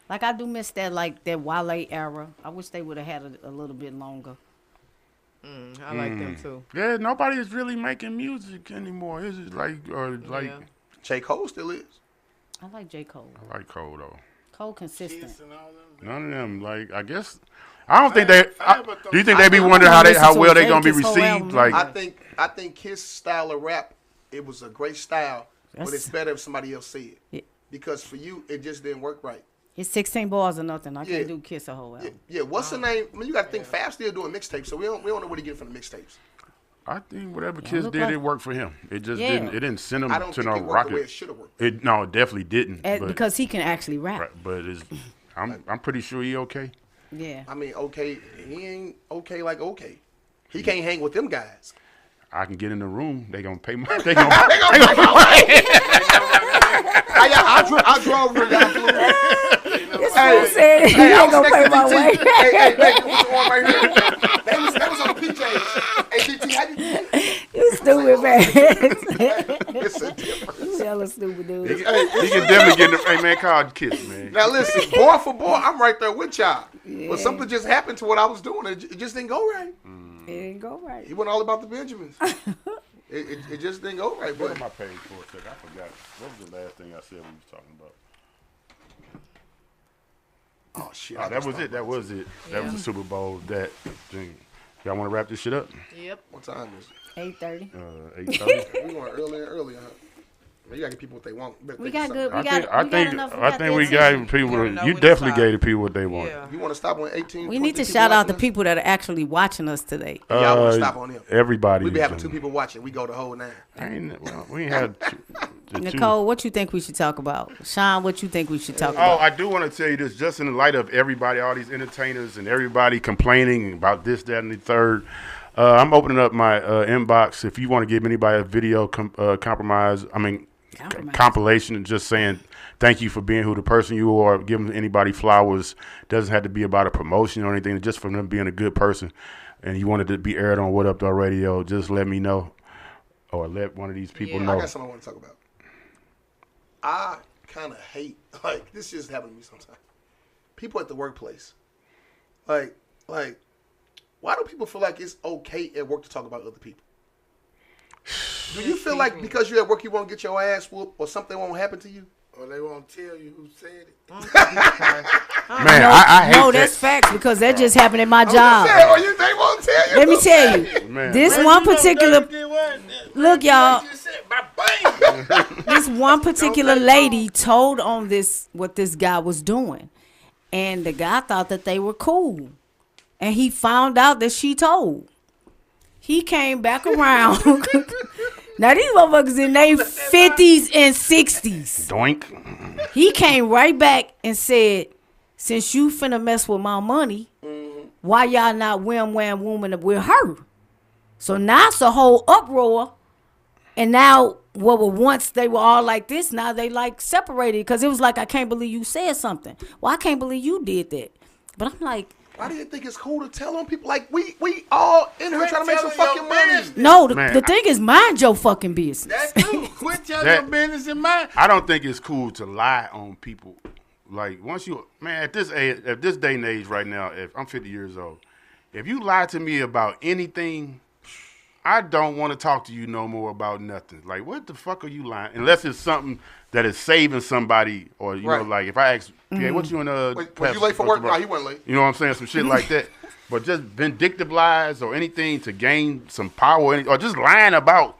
Like I do miss that Wale era. I wish they would have had a little bit longer. I like them too. Yeah, nobody is really making music anymore. Is it like Yeah. J. Cole still is. I like J. Cole. I like Cole though. Cole consistent. Kiss and all them. None of them. Like I guess I don't think they. Fab, Do you think they be I wondering wanna how listen to well a they gonna be Jadakiss whole album, received? Like I think his style of rap, it was a great style, but That's- it's better if somebody else said it. Yeah. Because for you, it just didn't work right. It's 16 bars or nothing. I Yeah. can't do Kiss a whole Yeah, album. yeah. What's the name? I mean, you got to think Fab still doing mixtapes, so we don't know what he getting from the mixtapes. I think whatever Kiss look did, like- it worked for him. It just Yeah. didn't. It didn't send him I don't to think no it worked the way it rocket. should have worked. It definitely didn't. But, Because he can actually rap. right, but it's, I'm pretty sure he okay. Yeah. I mean, okay, he ain't okay like okay. He can't hang with them guys. I can get in the room. They gonna pay my. They gonna. they gonna I drove her down through. Hey, said he Hey, I ain't was gonna next pay to my DT. way. Hey, what's the one right here? That was on the PJ. Hey, DT, how you You stupid, man. It's a difference. You hella stupid, dude. he can definitely get in the. Hey man, call Kiss, man. Now listen, boy for boy, I'm right there with y'all. But something just happened to what I was doing. It just didn't go right. It didn't go right. He went all about the Benjamins. It just didn't go right. Go But to my page for a second. I forgot. What was the last thing I said we was talking about? oh shit, Oh, that was it. That was it. That was the Super Bowl. That thing. Y'all want to wrap this shit up? Yep. What time is 8:30. 8:30. it? We going earlier and earlier, huh? Man, you gotta get people what they want. You better We think of got good. something. I think we the got attention. people. Gotta know You when to definitely stop. gave the people what they want. Yeah. You want to stop on 18? We need to 20 people shout out the watching us? people that are actually watching us today. Y'all want to stop on them? Everybody. We be is having on 2 people watching. We go the whole 9. We ain't had the two. Nicole, what you think we should talk about? Sean, what you think we should talk Oh, about? I do want to tell you this, just in the light of everybody, all these entertainers and everybody complaining about this, that, and the third. I'm opening up my inbox. If you want to give anybody a video compilation and just saying thank you for being who the person you are. Giving anybody flowers doesn't have to be about a promotion or anything. Just for them being a good person, and you wanted to be aired on What Up Doe Radio, just let me know, or let one of these people know. I got something I want to talk about. I kind of hate, like, this just happens to me sometimes. People at the workplace, like, why do people feel like it's okay at work to talk about other people? Do you feel like because you're at work you won't get your ass whooped or something won't happen to you? Or they won't tell you who said it. Man, I hate no, that. that's facts because that just happened at my job. Or they won't tell you. Let me tell you, Man. this one particular look, y'all. This one particular lady told on this what this guy was doing, and the guy thought that they were cool, and he found out that she told. He came back around. Now these motherfuckers in their 50s and 60s. Doink. He came right back and said, since you finna mess with my money, why y'all not wham woman with her? So now it's a whole uproar. And now what were once they were all like this, now they like separated. Because it was like, I can't believe you said something. Well, I can't believe you did that. But I'm like, why do you think it's cool to tell on people? Like, we all in here trying to make some fucking money. no, the thing is, mind your fucking business. That's true. Quit telling your business in mine. I don't think it's cool to lie on people. Like, once you, man, at this age, at this day and age right now, if I'm 50 years old, if you lie to me about anything, I don't want to talk to you no more about nothing. Like, what the fuck are you lying? Unless it's something that is saving somebody, or you know, like if I ask, yeah, what you in Wait, was you late for work? No, he wasn't late. You know what I'm saying? Some shit like that. But just vindictive lies or anything to gain some power, or just lying about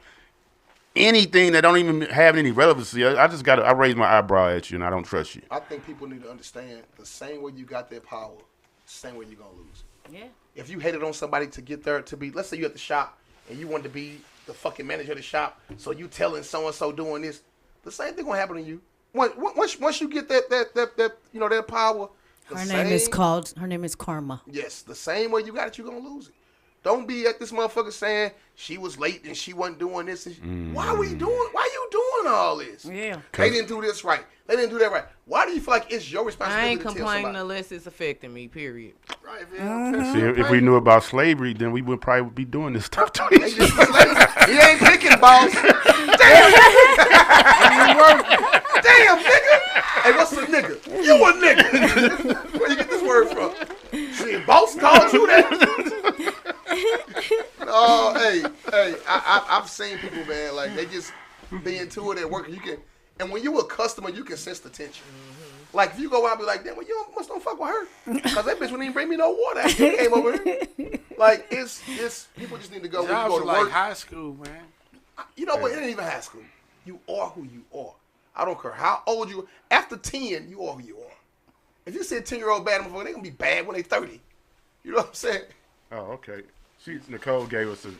anything that don't even have any relevancy. I raise my eyebrow at you, and I don't trust you. I think people need to understand the same way you got that power, the same way you're gonna lose. Yeah. If you hated on somebody to get there to be, let's say you at the shop and you wanted to be the fucking manager of the shop, so you telling so and so doing this, the same thing gonna happen to you. Once you get that you know that power. Her name is Karma. Yes, the same way you got it, you gonna lose it. Don't be at this motherfucker saying she was late and she wasn't doing this. Why you doing all this? Yeah. They didn't do this right. They didn't do that right. Why do you feel like it's your responsibility? I ain't to tell complaining somebody? unless it's affecting me, period. Right, See, if we knew about slavery, then we would probably be doing this stuff to They each just other. he ain't picking, boss. Damn, nigga. Hey, what's a nigga? You a nigga. Where you get this word from? Shit, boss called you that. Oh, hey, I've seen people, man, like they just be into it at work. And when you a customer, you can sense the tension. Like if you go out and be like, damn, well, you must don't fuck with her, because that bitch wouldn't even bring me no water after you came over here. Like it's people just need to go. When you Jobs go are to like work. high school, man. You know what? It ain't even high school. You are who you are. I don't care how old you are. After 10, you are who you are. If you say 10-year-old bad motherfucker, they gonna be bad when they 30. You know what I'm saying? Oh, okay. Nicole gave us a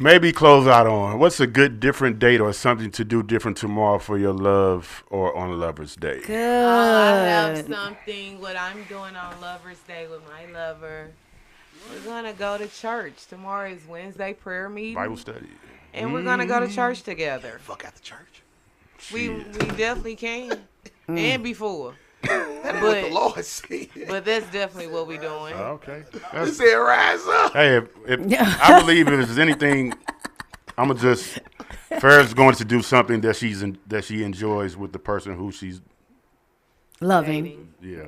maybe close out on what's a good different date or something to do different tomorrow for your love or on Lover's Day. Good. I have something what I'm doing on Lover's Day with my lover. We're gonna go to church. Tomorrow is Wednesday prayer meeting. Bible study. And we're gonna go to church together. Fuck out the church. We definitely can. And before. That's what the Lord said. But that's definitely what we're doing. Okay. He said, rise up. Hey, if I believe if there's anything, I'm gonna just Farrah's going to do something that she enjoys with the person who she's Loving. yeah.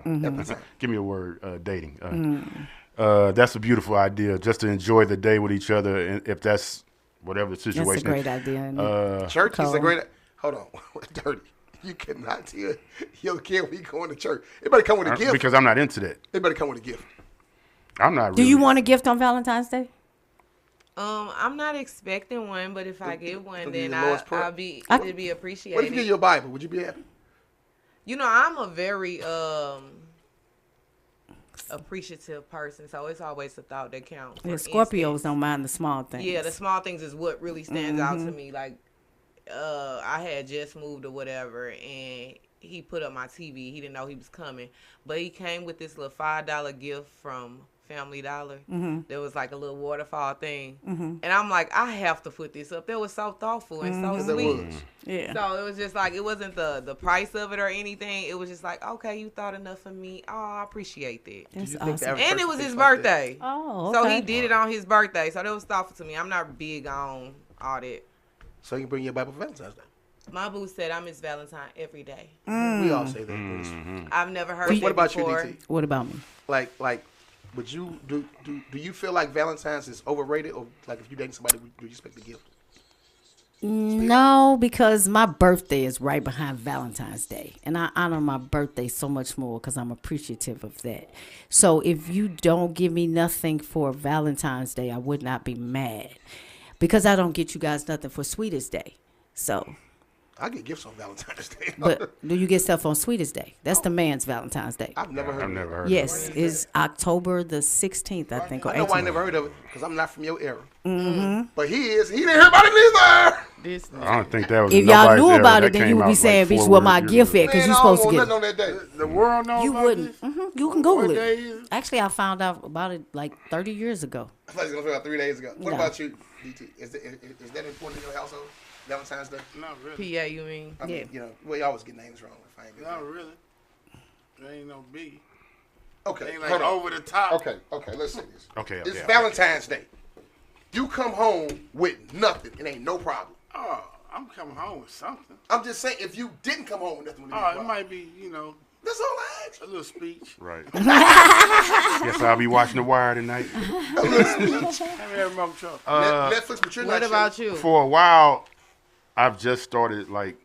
Give me a word. Dating. That's a beautiful idea. Just to enjoy the day with each other, and if that's whatever the situation. That's a great idea. Church is a great. Hold on, dirty. You cannot tell your kid we going to church. They better come with a gift. Because I'm not into that. They better come with a gift. I'm not. Do you want a gift on Valentine's Day? I'm not expecting one, but if I get one, then Lord's Prayer. it'd be appreciated. What if you get your Bible? Would you be happy? You know, I'm a very appreciative person, so it's always the thought that counts. Yeah, Scorpios don't mind the small things. Yeah, the small things is what really stands out to me. Like, I had just moved or whatever, and he put up my TV. He didn't know he was coming, but he came with this little $5 gift from Family Dollar. There was like a little waterfall thing. And I'm like, I have to put this up. That was so thoughtful and so sweet. Yeah. So it was just like, it wasn't the price of it or anything. It was just like, okay, you thought enough of me. Oh, I appreciate that. That's you think awesome. that- And it was his birthday. Oh, So okay. he did it on his birthday. So that was thoughtful to me. I'm not big on all that. So you can bring your Bible for Valentine's Day. My boo said I miss Valentine every day. We all say that. I've never heard that What about before. you, DT? What about me? Like, would you do you feel like Valentine's is overrated, or like if you dating somebody, do you expect a gift? No, because my birthday is right behind Valentine's Day. And I honor my birthday so much more because I'm appreciative of that. So if you don't give me nothing for Valentine's Day, I would not be mad. Because I don't get you guys nothing for Sweetest Day. So, I get gifts on Valentine's Day. but do you get stuff on Sweetest Day? That's the man's Valentine's Day. I've never heard. I've never heard. Yes, it's October the 16th, I think. Or I know I 18th. never heard of it because I'm not from your era. But he is. He didn't hear about it either. This I don't think that was. If y'all nobody's knew era. about That it, then came you would out be like saying, bitch, 4 where my years gift ago. at? Because Man, you're I supposed don't to want get it. nothing on that day. The world knows You about wouldn't. this? You can Google What day it. is it? Actually, I found out about it like 30 years ago. I thought he was gonna say about 3 days ago. What No. about you, DT? Is that important in your household? Valentine's Day? Not really. PA, you mean? I mean, you know, we always get names wrong. If I ain't Not really. There ain't no biggie. Okay, Ain't like hold on. over the top. Okay, let's say this. Okay, It's okay. Valentine's Day. You come home with nothing. It ain't no problem. Oh, I'm coming home with something. I'm just saying, if you didn't come home with nothing, would it be a Oh, it problem? might be, That's all I ask. a little speech. Right. Guess I'll be watching The Wire tonight. Let me have a milk truck. Netflix, but you're What not about sure. you? For a while, I've just started like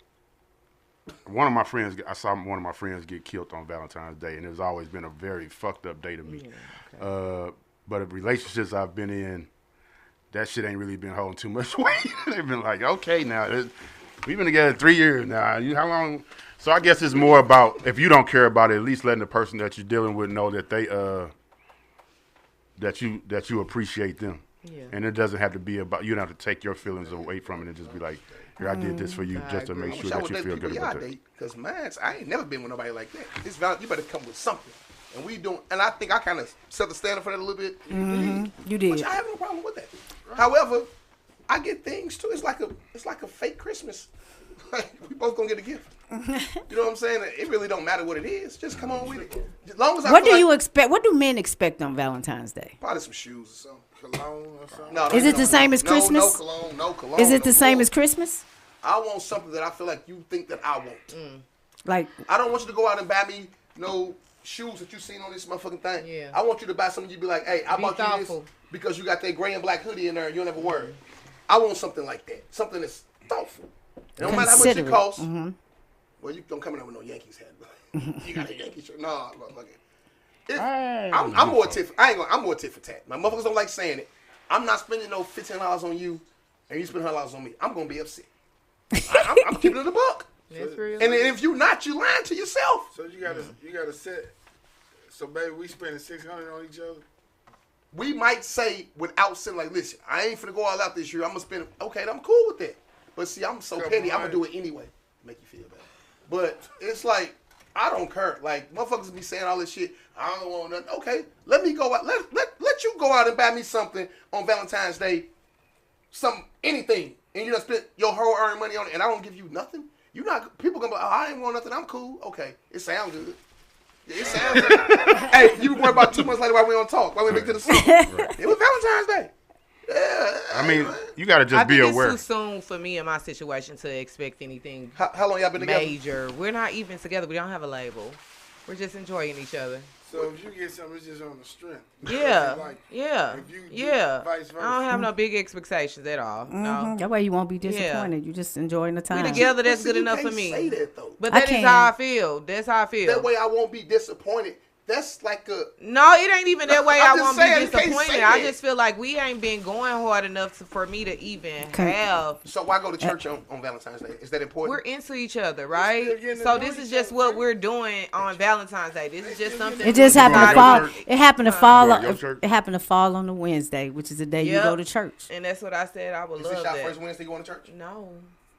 one of my friends. I saw one of my friends get killed on Valentine's Day, and it's always been a very fucked up day to me. But the relationships I've been in, that shit ain't really been holding too much weight. They've been like, okay, now we've been together 3 years now. How long? So I guess it's more about if you don't care about it, at least letting the person that you're dealing with know that they that you appreciate them. Yeah. And it doesn't have to be about, you don't have to take your feelings away from it and just be like, here, I did this for you just to make I sure wish I that would you date feel people good y'all about that. date, because I ain't never been with nobody like that. This you better come with something. And we don't, and I think I kind of set the standard for that a little bit. You did. Which I have no problem with that. However, I get things too. It's like a fake Christmas. Like, we both gonna get a gift. You know what I'm saying? It really don't matter what it is. Just come on with it. As long as I What feel do you like- expect? What do men expect on Valentine's Day? Probably some shoes or something. Cologne or something. No, Is it the same as Christmas? No cologne. No cologne. Is it no the same cologne. as Christmas? I want something that I feel like you think that I want. Like, I don't want you to go out and buy me no shoes that you seen on this motherfucking thing. Yeah. I want you to buy something you be like, hey, I Be bought you thoughtful. this because you got that gray and black hoodie in there and you'll never wear it. I want something like that. Something that's thoughtful. It don't matter how much it Considerate. costs. Well, you don't come in there with no Yankees hat. You got a Yankees shirt. No, look it. I'm more tit. I'm more tit for tat. My motherfuckers don't like saying it. I'm not spending no $15 on you, and you spend $100 on me. I'm gonna be upset. I'm keeping it a buck. That's real. And if you not, you lying to yourself. So you gotta set. So baby, we spending $600 on each other. We might say without saying like, listen, I ain't finna go all out this year. I'm gonna spend. Okay, I'm cool with that. But see, I'm so Couple petty. I'm gonna hundred. do it anyway. Make you feel bad. But it's like I don't care. Like motherfuckers be saying all this shit. I don't want nothing. Okay, let me go out. Let you go out and buy me something on Valentine's Day. Anything, and you done spent your whole earned money on it, and I don't give you nothing. You not people gonna be like, oh, I ain't want nothing. I'm cool. Okay, it sounds good. Yeah, it sounds good. Hey, you worry about 2 months later why we don't talk. Why we make to the song. It was Valentine's Day. Yeah. I mean, you got to I just be think it's aware. too soon for me in my situation to expect anything How long y'all been together? major. We're not even together. We don't have a label. We're just enjoying each other. So if you get something, it's just on the strength. Yeah, Like, yeah, if you do yeah. vice versa. I don't have no big expectations at all. No. that way you won't be disappointed. You just enjoying the time. We together. That's See, good you enough for can't me. Say that though. But I that is can't. how I feel. That's how I feel. That way I won't be disappointed. That's like a. No, it ain't even that way. I'm I just won't saying, be you can't disappointed. say I that. just feel like we ain't been going hard enough for me to even have. So why go to church on Valentine's Day? Is that important? We're into each other, right? still getting to So know this is each just other, what right? we're doing on Valentine's Day. This is just something. It just happened to Your fall. church? It happened to fall. Your church? It happened to fall on the Wednesday, which is the day you Yep. go to church. And that's what I said. I would Is love this your that. first Wednesday going to church? No,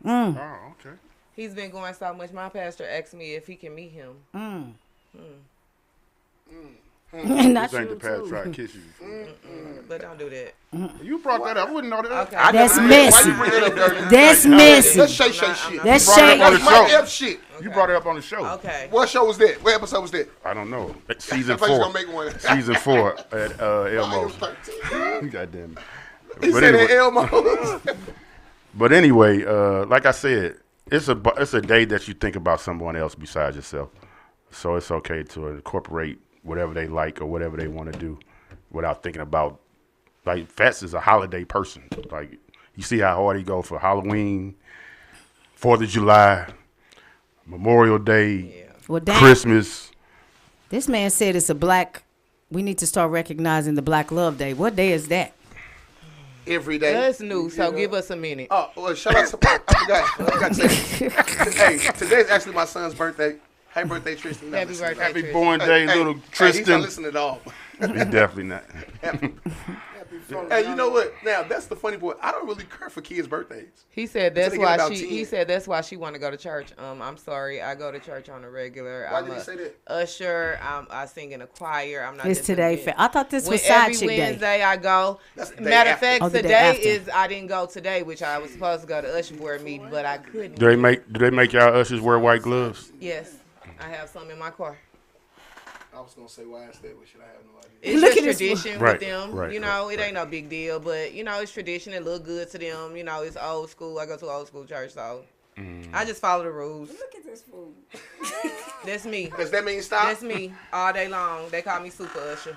Oh, okay. he's been going so much. My pastor asked me if he can meet him. Not This ain't the you past too. try to kiss you. But don't do that. You brought that up. I wouldn't know that. Okay. That's Why messy. you bring that up, Dirty? That's That's messy. Shay Shay shit. That's brought it up on Shay. the Mike show. F shit. You brought it up on the show. Okay. What show was that? What episode was that? I don't know. Season I thought you 4. was gonna make one. Season 4 at I Elmo's. was 13. God damn it. He But said anyway- at Elmo's. But anyway, like I said, it's a day that you think about someone else besides yourself. So it's okay to incorporate whatever they like or whatever they want to do without thinking about. Like Fats is a holiday person. Like you see how hard he go for Halloween, 4th of July, Memorial Day, Well, damn. Christmas. This man said it's a black. We need to start recognizing the Black Love Day. What day is that? Every day. That's new, so give us a minute. Oh, well, shout out to I forgot to say. Hey, today's actually my son's birthday. Happy birthday, Tristan. Happy birthday, Happy Tristan. born day, little Hey, he's Tristan. not listening at all. He's definitely not. Hey, you know what? Now that's the funny part. I don't really care for kids' birthdays. He said that's Until they get why about she. 10. He said that's why she want to go to church. I'm sorry, I go to church on a regular. Why I'm did he a say that? usher. I sing in a choir. I'm not. It's just a today. kid. I thought this When was Side every Chick Day. Wednesday I go. That's the day Matter of after. fact, Oh, the day today after. is I didn't go today, which I was supposed to go to usher board meeting, but I couldn't. Do they make y'all ushers wear white gloves? Yes, I have some in my car. I was gonna say why I stayed with shit. I have no idea. It's Look just at this tradition Right, with them. right, You know, right, it ain't no big deal, but you know, it's tradition. It look good to them. You know, it's old school. I go to old school church, so I just follow the rules. Look at this fool. That's me. Does that mean stop? That's me all day long. They call me Super Usher.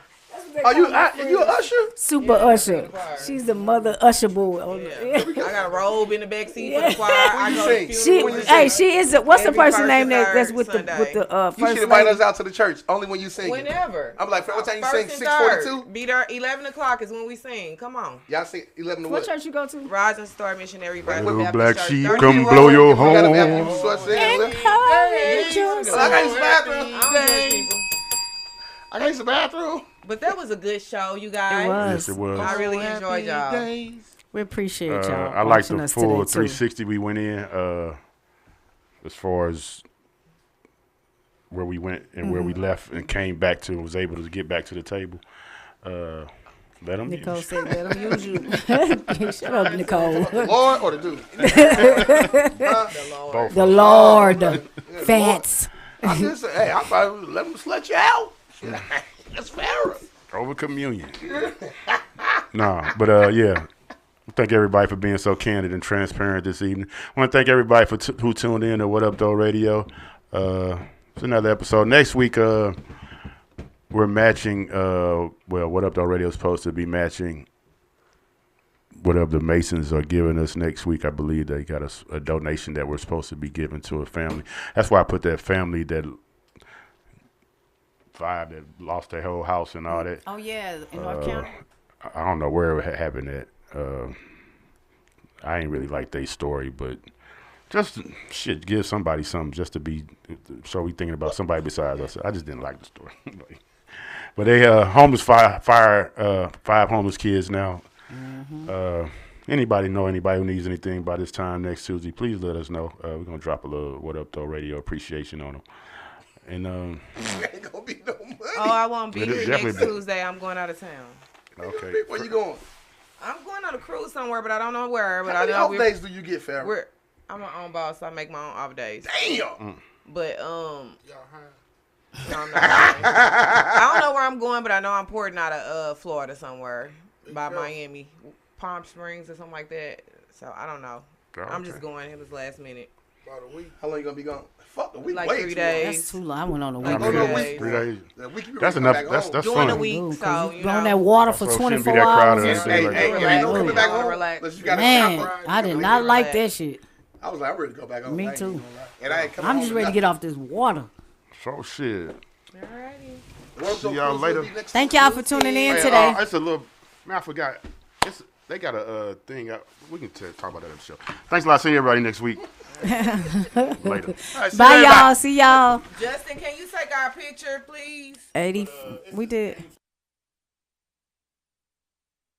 Are you an usher? Super Yeah, Usher. the choir. She's the mother Usher boy. Oh, Yeah. I got a robe in the back seat for the choir. I go sing? to She, funerals. she is. What's the Every person first name and that's third with the Sunday. with the You should first invite lady? us out to the church only when you sing. Whenever. I'm like, what time you First sing? and third. 6:42. Be there 11 o'clock is when we sing. Come on. Y'all sing 11 to What what? church you go to? Rise and Star Missionary Bible Little Baptist black Church. sheep, 30 come year blow old. your You gotta be horn. after you start singing. Hey, I got his bathroom. I don't judge people. I got his bathroom. But that was a good show, you guys. It was. Yes, it was. I really enjoyed y'all. We appreciate y'all. I like watching the us full today, too. 360 we went in. As far as where we went and where we left and came back to and was able to get back to the table. Let them Nicole said, "Let them use you." Shut up, Nicole. The Lord or the dude? both. The Lord, Fats. I just say, hey, I probably let them slut you out. That's fair. Over communion. Nah, but yeah. Thank everybody for being so candid and transparent this evening. I want to thank everybody for who tuned in to What Up Doe Radio. It's another episode. Next week, we're matching. What Up Doe Radio is supposed to be matching whatever the Masons are giving us next week. I believe they got a donation that we're supposed to be giving to a family. That's why I put that family that 5 that lost their whole house and all that. Oh yeah, in North County. I don't know where it happened at. I ain't really like their story, but just shit, give somebody something just to be, so we thinking about somebody besides us. I just didn't like the story. But they homeless 5 homeless kids now. Anybody know anybody who needs anything by this time next Tuesday, please let us know. We're going to drop a little What Up Though Radio appreciation on them. And Ain't gonna be no money. Oh, I won't be It'll here definitely next be. Tuesday. I'm going out of town. okay. Where you going? I'm going on a cruise somewhere, but I don't know where. But How I many know off days do you get, Farrah? I'm my own boss. So I make my own off days. Damn. But Y'all high? no, I'm not going. I don't know where I'm going, but I know I'm porting out of Florida somewhere by Miami, Palm Springs or something like that. So I don't know. I'm just going. It was last minute. About a week. How long you gonna be gone? Fuck a week. Like way 3 too days. That's too long. I went on a Like week. long. three No, days. 3 days. The week you That's come enough. back That's home. During the fun. week, Ooh, so 'cause you you on know. that water for So it shouldn't be 24 that crowded hours. and Hey, like hey, that. you ain't no coming back Relax. home. Relax. Unless you got a Man, shop ride. I did You not gotta like relax. that shit. I was like, I'm ready to go back home. Me I ain't too. even gonna lie. And I ain't coming I'm home just ready to nothing. get off this water. So shit. Alrighty. See y'all later. Thank y'all for tuning in Hey, today. it's a little. Man, I forgot. They got a thing. We can talk about that on the show. Thanks a lot. See everybody next week. Later. Bye, y'all. See y'all. Justin, can you take our picture, please? 80. We did.